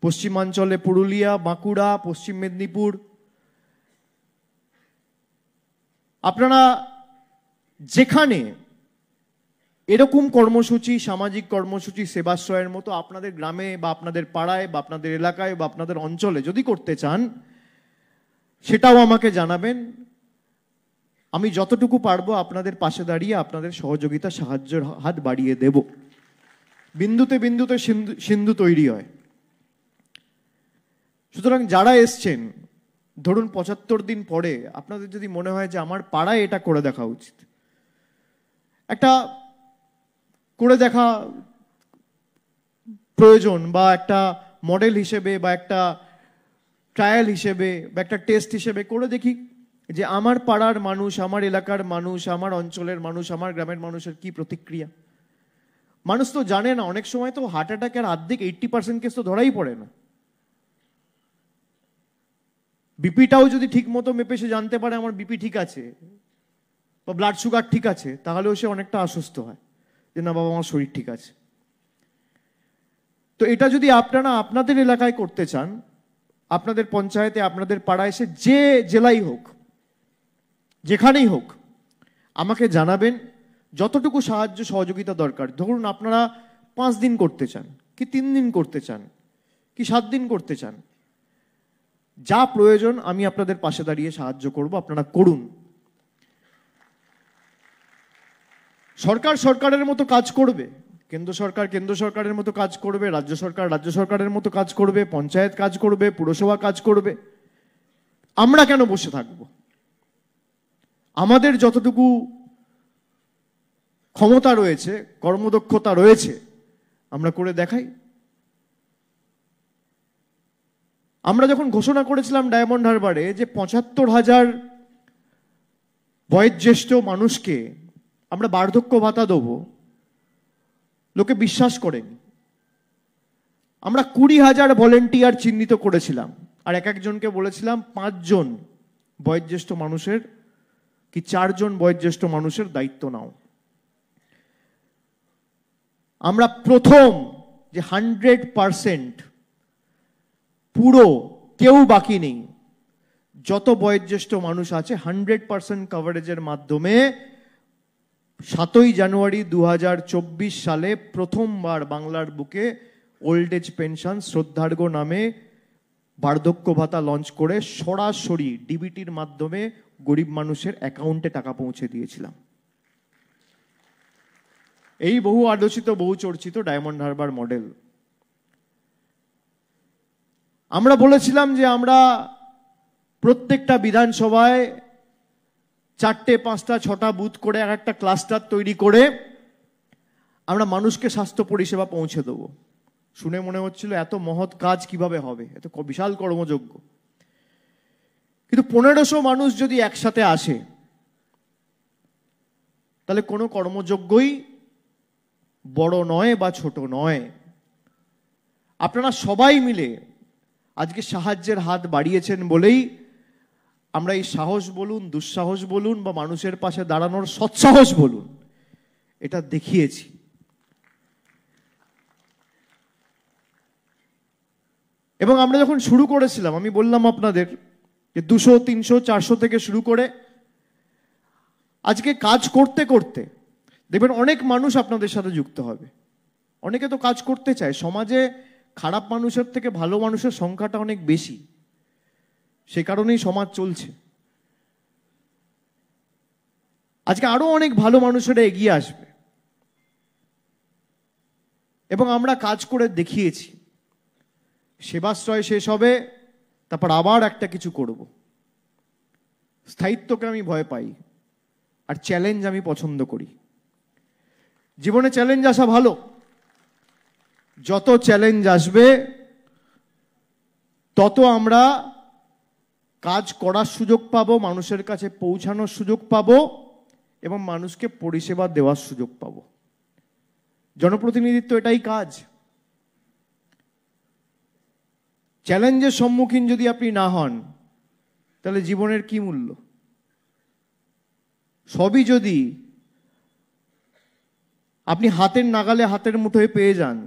পশ্চিমাঞ্চলে পুরুলিয়া, বাঁকুড়া, পশ্চিম মেদিনীপুর। আপনারা যেখানে এরকম কর্মসূচি, সামাজিক কর্মসূচি, সেবাশ্রয়ের মতো আপনাদের গ্রামে বা আপনাদের পাড়ায় বা আপনাদের এলাকায় বা আপনাদের অঞ্চলে যদি করতে চান, সেটাও আমাকে জানাবেন। আমি যতটুকু পারবো আপনাদের পাশে দাঁড়িয়ে আপনাদের সহযোগিতা, সাহায্যের হাত বাড়িয়ে দেব। বিন্দুতে বিন্দুতে সিন্ধু তৈরি হয়। সুতরাং যারা এসছেন, ধরুন 75 দিন পরে আপনাদের যদি মনে হয় যে আমার পাড়ায় এটা করে দেখা উচিত, একটা করে দেখা প্রয়োজন, বা একটা মডেল হিসেবে বা একটা ট্রায়াল হিসেবে বা একটা টেস্ট হিসেবে করে দেখি যে আমার পাড়ার মানুষ, আমার এলাকার মানুষ, আমার অঞ্চলের মানুষ, আমার গ্রামের মানুষের কি প্রতিক্রিয়া। মানুষ তো জানে না, অনেক সময় তো হার্ট অ্যাটাকের অর্ধেক 80% কেস তো ধরাই পড়ে না। বিপিটাও যদি ঠিক মতো মেপে সে জানতে পারে আমার বিপি ঠিক আছে বা ব্লাড সুগার ঠিক আছে, তাহলেও সে অনেকটা আশ্বস্ত হয় যে না বাবা আমার শরীর ঠিক আছে। তো এটা যদি আপনারা আপনাদের এলাকায় করতে চান, আপনাদের পঞ্চায়েতে, আপনাদের পাড়ায়, সে যে জেলাই হোক, যেখানেই হোক, আমাকে জানাবেন। যতটুকু সাহায্য সহযোগিতা দরকার, ধরুন আপনারা 5 দিন করতে চান, কি 3 দিন করতে চান, কি 7 দিন করতে চান, যা প্রয়োজন আমি আপনাদের পাশে দাঁড়িয়ে সাহায্য করব, আপনারা করুন। সরকার সরকারের মতো কাজ করবে, কেন্দ্র সরকার কেন্দ্র সরকারের মতো কাজ করবে, রাজ্য সরকার রাজ্য সরকারের মতো কাজ করবে, পঞ্চায়েত কাজ করবে, পুরসভা কাজ করবে। আমরা কেন বসে থাকব? আমাদের যতটুকু ক্ষমতা রয়েছে, কর্মদক্ষতা রয়েছে, আমরা করে দেখাই। আমরা যখন ঘোষণা করেছিলাম ডায়মন্ড হারবারে যে 75,000 বয়োজ্যেষ্ঠ মানুষকে আমরা বার্ধক্য ভাতা দেবো, লোকে বিশ্বাস করেনি। আমরা 20,000 ভলেন্টিয়ার চিহ্নিত করেছিলাম, আর এক একজনকে বলেছিলাম 5 জন বয়োজ্যেষ্ঠ মানুষের কি 4 জন বয়োজ্যেষ্ঠ মানুষের দায়িত্ব নাও। আমরা প্রথম যে 100% পুরো কেউ বাকি নেই, যত বয়োজ্যেষ্ঠ মানুষ আছে 100% কভারেজের মাধ্যমে 7ই জানুয়ারি 2024 সালে প্রথমবার বাংলার বুকে ওল্ড এজ পেনশন শ্রদ্ধার্ঘ্য নামে বার্ধক্য ভাতা লঞ্চ করে সরাসরি ডিবিটির মাধ্যমে গরিব মানুষের অ্যাকাউন্টে টাকা পৌঁছে দিয়েছিলাম। এই বহু আলোচিত বহু চর্চিত ডায়মন্ড হারবার মডেল। আমরা বলেছিলাম যে আমরা প্রত্যেকটা বিধানসভায় 4টে 5টা 6টা বুথ করে একটা ক্লাস্টার তৈরি করে আমরা মানুষকে স্বাস্থ্য পরিষেবা পৌঁছে দেবো। শুনে মনে হচ্ছিল এত মহৎ কাজ কিভাবে হবে, এত বিশাল কর্মযজ্ঞ। কিন্তু 1500 মানুষ যদি একসাথে আসে তাহলে কোনো কর্মযজ্ঞই বড় নয় বা ছোট নয়। আপনারা সবাই মিলে আজকে সাহায্যের হাত বাড়িয়েছেন বলেই আমরা এই সাহস বলুন, দুঃসাহস বলুন বা মানুষের পাশে দাঁড়ানোর সৎসাহস বলুন, এটা দেখিয়েছি। এবং আমরা যখন শুরু করেছিলাম, আমি বললাম আপনাদের যে 200, 300, 400 থেকে শুরু করে আজকে কাজ করতে করতে দেখবেন অনেক মানুষ আপনাদের সাথে যুক্ত হবে। অনেকে তো কাজ করতে চায়। সমাজে খারাপ মানুষের থেকে ভালো মানুষের সংখ্যাটা অনেক বেশি, সে কারণেই সমাজ চলছে। আজকে আরো অনেক ভালো মানুষেরা এগিয়ে আসবে এবং আমরা কাজ করে দেখিয়েছি। সেবাশ্রয় শেষ হবে, তারপর আবার একটা কিছু করব। স্থায়িত্বকে আমি ভয় পাই, আর চ্যালেঞ্জ আমি পছন্দ করি। জীবনে চ্যালেঞ্জ আসা ভালো। যত চ্যালেঞ্জ আসবে তত আমরা কাজ করার সুযোগ পাবো, মানুষের কাছে পৌঁছানোর সুযোগ পাবো এবং মানুষকে পরিষেবা দেওয়ার সুযোগ পাবো। জনপ্রতিনিধিত্ব এটাই কাজ। চ্যালেঞ্জের সম্মুখীন যদি আপনি না হন তাহলে জীবনের কি মূল্য? সবই যদি আপনি হাতের নাগালে, হাতের মুঠোয় পেয়ে যান,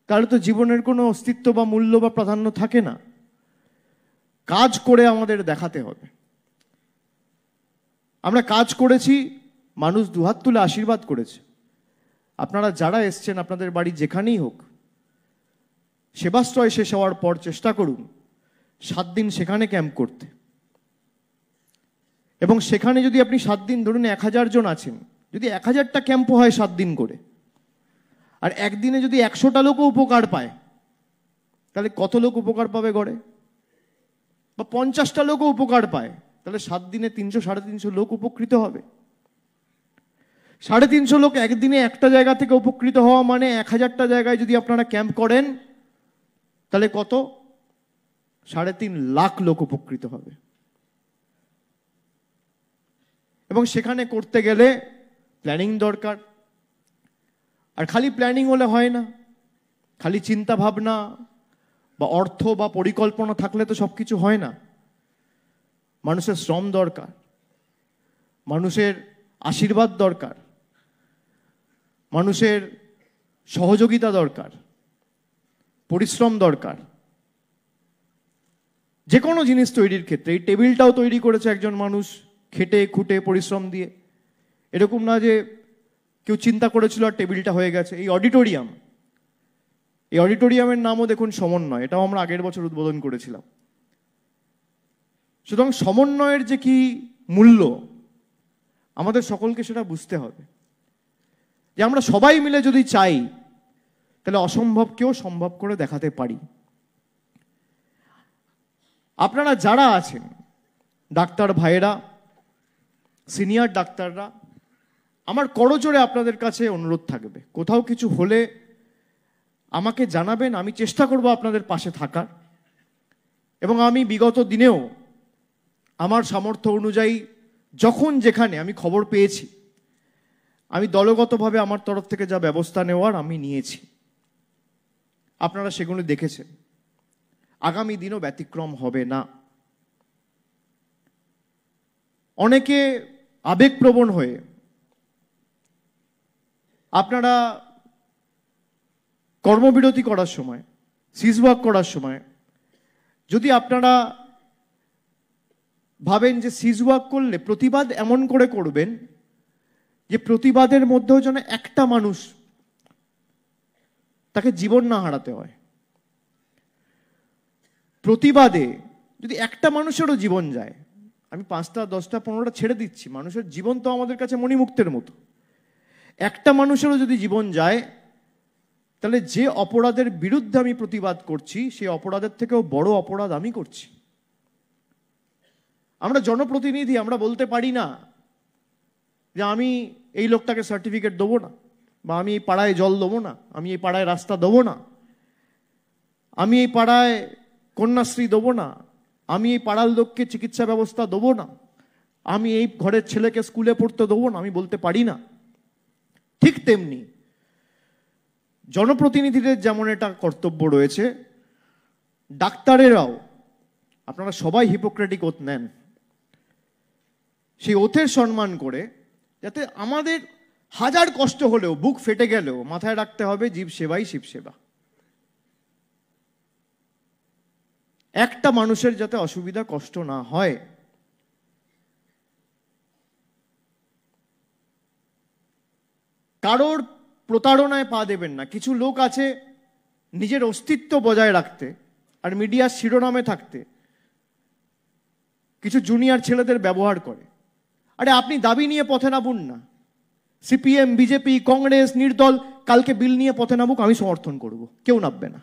তাহলে তো জীবনের কোনো অস্তিত্ব বা মূল্য বা প্রাধান্য থাকে না। কাজ করে আমাদের দেখাতে হবে। আমরা কাজ করেছি, মানুষ দুহাত তুলে আশীর্বাদ করেছে। আপনারা যারা এসছেন, আপনাদের বাড়ি যেখানেই হোক, সেবাশ্রয় শেষ হওয়ার পর চেষ্টা করুন 7 দিন সেখানে ক্যাম্প করতে। এবং সেখানে যদি আপনি 7 দিন, ধরুন 1000 জন আছেন, যদি 1000টা ক্যাম্পও হয় 7 দিন করে, আর একদিনে যদি 100টা লোকও উপকার পায়, তাহলে কত লোক উপকার পাবে গড়ে? বা 50টা লোকও উপকার পায়, তাহলে 7 দিনে 300, 350 লোক উপকৃত হবে। 350 লোক একদিনে একটা জায়গা থেকে উপকৃত হওয়া মানে 1000টা জায়গায় যদি আপনারা ক্যাম্প করেন, তাহলে কত? 3.5 লাখ লোক উপকৃত হবে। এবং সেখানে করতে গেলে প্ল্যানিং দরকার। আর খালি প্ল্যানিং হলে হয় না, খালি চিন্তা ভাবনা বা অর্থ বা পরিকল্পনা থাকলে তো সবকিছু হয় না। মানুষের শ্রম দরকার, মানুষের আশীর্বাদ দরকার, মানুষের সহযোগিতা দরকার, পরিশ্রম দরকার। যে কোনো জিনিস তৈরির ক্ষেত্রে, এই টেবিলটাও তৈরি করেছে একজন মানুষ খেটে খুঁটে পরিশ্রম দিয়ে। এরকম না যে কেউ চিন্তা করেছিল আর টেবিলটা হয়ে গেছে। এই অডিটোরিয়ামের নামও দেখুন সমন্বয়, এটাও আমরা আগের বছর উদ্বোধন করেছিলাম। সুতরাং সমন্বয়ের যে কি মূল্য, আমাদের সকলকে সেটা বুঝতে হবে। যে আমরা সবাই মিলে যদি চাই, তাহলে অসম্ভবকেও সম্ভব করে দেখাতে পারি। আপনারা যারা আছেন, ডাক্তার ভাইয়েরা, সিনিয়র ডাক্তাররা, আমার করজোড়ে আপনাদের কাছে অনুরোধ থাকবে, কোথাও কিছু হলে আমাকে জানাবেন। আমি চেষ্টা করব আপনাদের পাশে থাকার। এবং আমি বিগত দিনেও আমার সামর্থ্য অনুযায়ী যখন যেখানে আমি খবর পেয়েছি, আমি দলগতভাবে আমার তরফ থেকে যা ব্যবস্থা নেওয়ার আমি নিয়েছি। আপনারা সেগুলো দেখেছেন। আগামী দিনও ব্যতিক্রম হবে না। অনেকে আবেগপ্রবণ হয়ে আপনারা কর্মবিরতি করার সময়, সিজওয়াক করার সময়, যদি আপনারা ভাবেন যে সিজওয়াক করলে প্রতিবাদ এমন করে করবেন যে প্রতিবাদের মধ্যেও যেন একটা মানুষ তাকে জীবন না হারাতে হয়। প্রতিবাদে যদি একটা মানুষেরও জীবন যায়, আমি 5টা 10টা 15টা ছেড়ে দিচ্ছি, মানুষের জীবন তো আমাদের কাছে মণিমুক্তের মতো, একটা মানুষেরও যদি জীবন যায়, তাহলে যে অপরাধের বিরুদ্ধে আমি প্রতিবাদ করছি সেই অপরাধের থেকেও বড় অপরাধ আমি করছি। আমরা জনপ্রতিনিধি, আমরা বলতে পারি না যে আমি এই লোকটাকে সার্টিফিকেট দেবো না, বা আমি এই পাড়ায় জল দেবো না, আমি এই পাড়ায় রাস্তা দেবো না, আমি এই পাড়ায় কন্যাশ্রী দেবো না, আমি এই পাড়ার লোককে চিকিৎসা ব্যবস্থা দেবো না, আমি এই ঘরের ছেলেকে স্কুলে পড়তে দেবো না, আমি বলতে পারি না। ঠিক তেমনি জনপ্রতিনিধিদের যেমন এটা কর্তব্য রয়েছে, ডাক্তারেরাও, আপনারা সবাই হিপোক্রেটিক ওথ নেন, সেই ওথের সম্মান করে যাতে আমাদের হাজার কষ্ট হলেও, বুক ফেটে গেলেও মাথায় রাখতে হবে জীব সেবাই শিব সেবা। একটা মানুষের যাতে অসুবিধা কষ্ট না হয়। কারোর প্রতারণায় পা দেবেন না। কিছু লোক আছে নিজের অস্তিত্ব বজায় রাখতে আর মিডিয়ার শিরোনামে থাকতে কিছু জুনিয়র ছেলেদের ব্যবহার করে। আরে আপনি দাবি নিয়ে পথে নামুন না, সিপিএম, বিজেপি, কংগ্রেস, নির্দল কালকে বিল নিয়ে পথে নামুক, আমি সমর্থন করব, কেউ নামবে না।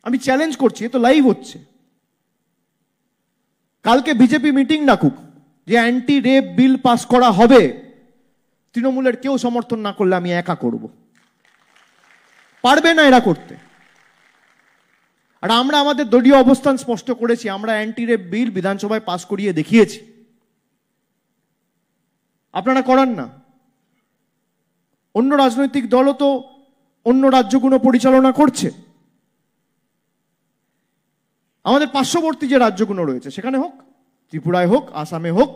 আমি চ্যালেঞ্জ করছি, তো লাইভ হচ্ছে। কালকে বিজেপি মিটিং ডাকুক যে অ্যান্টি রেপ বিল পাস করা হবে, তৃণমূলের কেউ সমর্থন না করলে আমি একা করব। পারবে না এরা করতে। আর আমরা আমাদের দলীয় অবস্থান স্পষ্ট করেছি, আমরা অ্যান্টি রেপ বিল বিধানসভায় পাস করিয়ে দেখিয়েছি। আপনারা করান না। অন্য রাজনৈতিক দলও তো অন্য রাজ্যগুলো পরিচালনা করছে। আমাদের পার্শ্ববর্তী যে রাজ্যগুলো রয়েছে সেখানে হোক, ত্রিপুরায় হোক, আসামে হোক,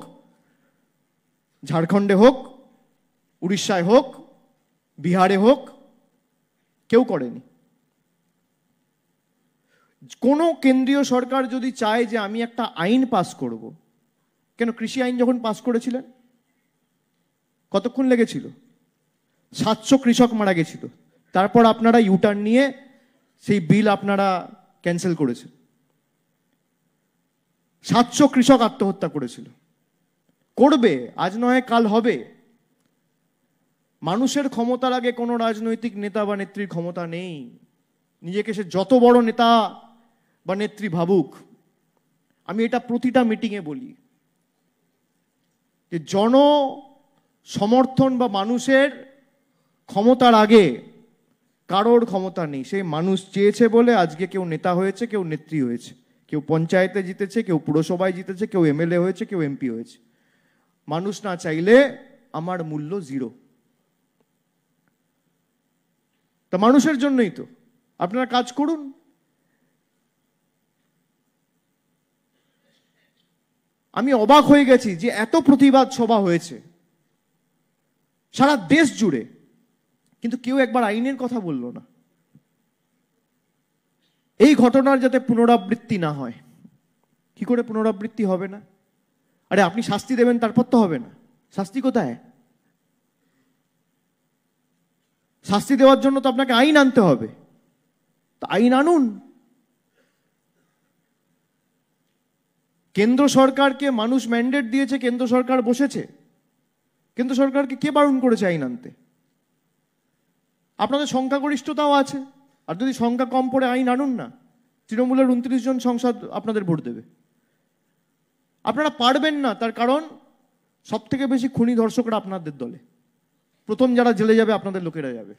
ঝাড়খণ্ডে হোক, উড়িষ্যায় হোক, বিহারে হোক, কেউ করেনি। কোনো কেন্দ্রীয় সরকার যদি চায় যে আমি একটা আইন পাস করব, কেন কৃষি আইন যখন পাস করেছিলেন কতক্ষণ লেগেছিল? 700 কৃষক মারা গেছিল। তারপর আপনারা ইউটার্ন নিয়ে সেই বিল আপনারা ক্যান্সেল করেছেন। 700 কৃষক আত্মহত্যা করেছিল। করবে, আজ নয় কাল হবে। মানুষের ক্ষমতার আগে কোনো রাজনৈতিক নেতা বা নেত্রীর ক্ষমতা নেই। নিজেকে সে যত বড় নেতা বা নেত্রী ভাবুক। আমি এটা প্রতিটা মিটিংয়ে বলি যে জন সমর্থন বা মানুষের ক্ষমতার আগে কারোর ক্ষমতা নেই। সেই মানুষ চেয়েছে বলে আজকে কেউ নেতা হয়েছে, কেউ নেত্রী হয়েছে, কেউ পঞ্চায়েতে জিতেছে, কেউ পুরসভায় জিতেছে, কেউ এমএলএ হয়েছে, কেউ এমপি হয়েছে। মানুষ না চাইলে আমার মূল্য 0। তা মানুষের জন্যই তো আপনারা কাজ করুন। আমি অবাক হয়ে গেছি যে এত প্রতিবাদ সভা হয়েছে সারা দেশ জুড়ে, কিন্তু কেউ একবার আইনের কথা বলল না। এই ঘটনার যাতে পুনরাবৃত্তি না হয়। কি করে পুনরাবৃত্তি হবে না? আরে আপনি শাস্তি দেবেন, তারপর তো হবে না। শাস্তি কোথায়? শাস্তি দেওয়ার জন্য তো আপনাকে আইন আনতে হবে। তো আইন আনুন। কেন্দ্র সরকারকে মানুষ ম্যান্ডেট দিয়েছে, কেন্দ্র সরকার বসেছে। কেন্দ্র সরকারকে কে বারণ করেছে আইন আনতে? আপনাদের সংখ্যাগরিষ্ঠতাও আছে, আর যদি সংখ্যা কম পড়ে আইন আনুন না। তৃণমূলের 29 জন সংসদ আপনাদের ভোট দেবে। আপনারা পারবেন না, তার কারণ সব থেকে বেশি খুনি ধর্ষকরা আপনাদের দলে। প্রথম যারা জেলে যাবে আপনাদের লোকেরা যাবে।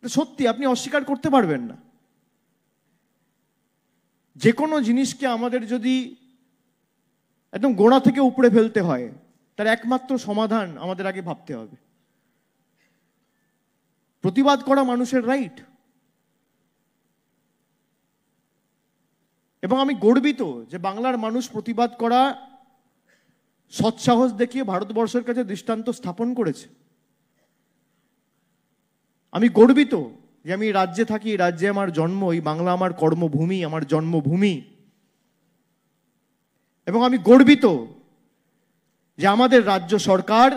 সত্যি আপনি অস্বীকার করতে পারবেন না। যে কোনো জিনিসকে আমাদের যদি একদম গোড়া থেকে উপড়ে ফেলতে হয়, তার একমাত্র সমাধান আমাদের আগে ভাবতে হবে। প্রতিবাদ করা মানুষের রাইট। এবং আমি গর্বিত যে বাংলার মানুষ প্রতিবাদ করা সৎসাহস দেখিয়ে ভারতবর্ষের কাছে দৃষ্টান্ত স্থাপন করেছে। আমি গর্বিত যে আমি রাজ্যে থাকি, রাজ্যে আমার জন্ম, এই বাংলা আমার কর্মভূমি, আমার জন্মভূমি। এবং আমি গর্বিত যে আমাদের রাজ্য সরকার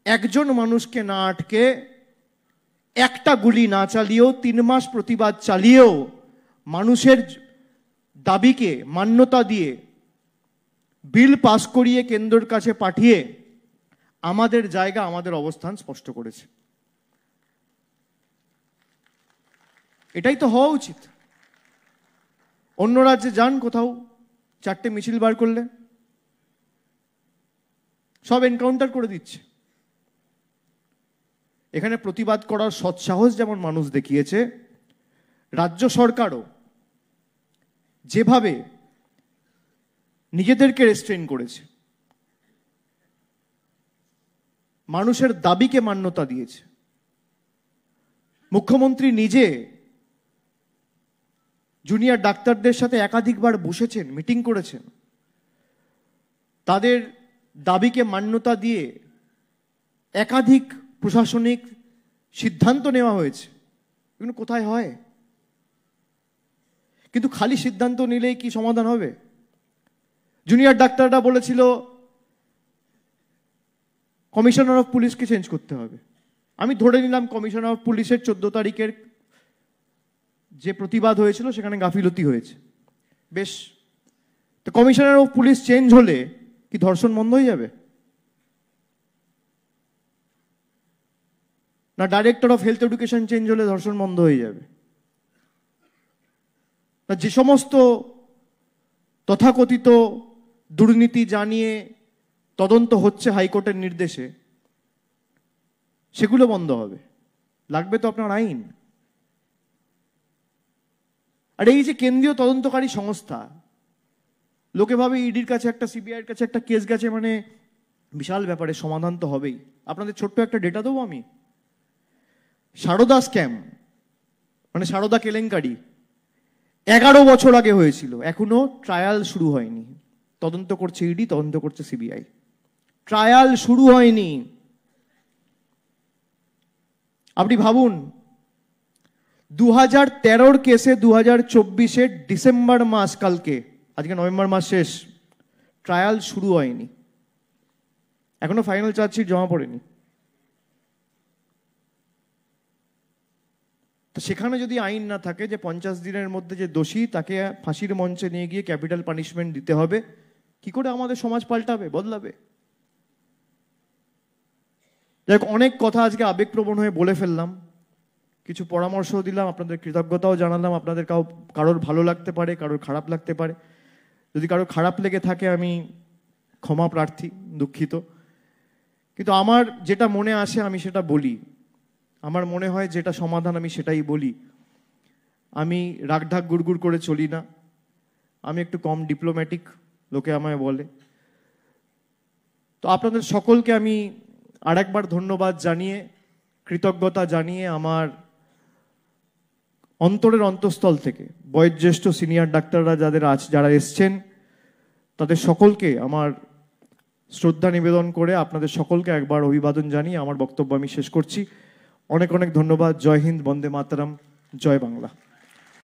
একজন মানুষকে না আটকে একটা গুলি না চালিয়েও 3 মাস প্রতিবাদ চালিয়েও মানুষের দাবিকে মান্যতা দিয়ে বিল পাস করিয়ে কেন্দ্রের কাছে পাঠিয়ে আমাদের জায়গা, আমাদের অবস্থান স্পষ্ট করেছে। এটাই তো হওয়া উচিত। অন্য রাজ্যে যান, কোথাও 4টে মিছিল বার করলে সব এনকাউন্টার করে দিচ্ছে। এখানে প্রতিবাদ করার সৎসাহস যেমন মানুষ দেখিয়েছে, রাজ্য সরকারও যেভাবে নিজেদেরকে রেস্ট্রেন করেছে, মানুষের দাবিকে মান্যতা দিয়েছে। মুখ্যমন্ত্রী নিজে জুনিয়র ডাক্তারদের সাথে একাধিকবার বসেছেন, মিটিং করেছেন, তাদের দাবিকে মান্যতা দিয়ে একাধিক প্রশাসনিক সিদ্ধান্ত নেওয়া হয়েছে। এগুলো কোথায় হয়? কিন্তু খালি সিদ্ধান্ত নিলেই কি সমাধান হবে? জুনিয়র ডাক্তাররা বলেছিল কমিশনার অফ পুলিশকে চেঞ্জ করতে হবে। আমি ধরে নিলাম কমিশনার অফ পুলিশের 14 তারিখের যে প্রতিবাদ হয়েছিল সেখানে গাফিলতি হয়েছে, বেশ। তো কমিশনার অফ পুলিশ চেঞ্জ হলে কি ধর্ষণ বন্ধ হয়ে যাবে? না director of health education change হলে ধর্ষণ বন্ধ হয়ে যাবে? না যে সমস্ত তথাকথিত দুর্নীতি জানিয়ে তদন্ত হচ্ছে হাইকোর্টের নির্দেশে, সেগুলো বন্ধ হবে? লাগবে তো আপনার আইন। আর এই যে কেন্দ্রীয় তদন্তকারী সংস্থা, লোকে ভাবে ইডির কাছে একটা, সিবিআইয়ের কাছে একটা কেস গেছে মানে বিশাল ব্যাপারে সমাধান তো হবেই। আপনাদের ছোট্ট একটা ডেটা দেবো আমি। সারদা স্ক্যাম মানে সারদা কেলেঙ্কারি 11 বছর আগে হয়েছিল, এখনো ট্রায়াল শুরু হয়নি। তদন্ত করছে ইডি, তদন্ত করছে সিবিআই, ট্রায়াল শুরু হয়নি। আপনি ভাবুন, 2013 কেসে 2024 ডিসেম্বর মাস, কালকে, আজকে নভেম্বর মাস শেষ, ট্রায়াল শুরু হয়নি, এখনো ফাইনাল চার্জশিট জমা পড়েনি। তো সেখানে যদি আইন না থাকে যে 50 দিনের মধ্যে যে দোষী তাকে ফাঁসির মঞ্চে নিয়ে গিয়ে ক্যাপিটাল পানিশমেন্ট দিতে হবে, কি করে আমাদের সমাজ পাল্টাবে, বদলাবে? যাই হোক, অনেক কথা আজকে আবেগপ্রবণ হয়ে বলে ফেললাম, কিছু পরামর্শ দিলাম, আপনাদের কৃতজ্ঞতাও জানালাম। আপনাদের কারোর ভালো লাগতে পারে, কারোর খারাপ লাগতে পারে। যদি কারোর খারাপ লেগে থাকে আমি ক্ষমা প্রার্থী, দুঃখিত। কিন্তু আমার যেটা মনে আসে আমি সেটা বলি, আমার মনে হয় যেটা সমাধান আমি সেটাই বলি। আমি রাগঢাক গুড়গুড় করে চলি না, আমি একটু কম ডিপ্লোম্যাটিক, লোকে আমায় বলে। তো আপনাদের সকলকে আমি আরেকবার ধন্যবাদ জানিয়ে, কৃতজ্ঞতা জানিয়ে, আমার অন্তরের অন্তঃস্থল থেকে বয়োজ্যেষ্ঠ সিনিয়র ডাক্তাররা যারা এসছেন তাদের সকলকে আমার শ্রদ্ধা নিবেদন করে আপনাদের সকলকে একবার অভিবাদন জানিয়ে আমার বক্তব্য আমি শেষ করছি। অনেক অনেক ধন্যবাদ। জয় হিন্দ, বন্দে মাতরম, জয় বাংলা।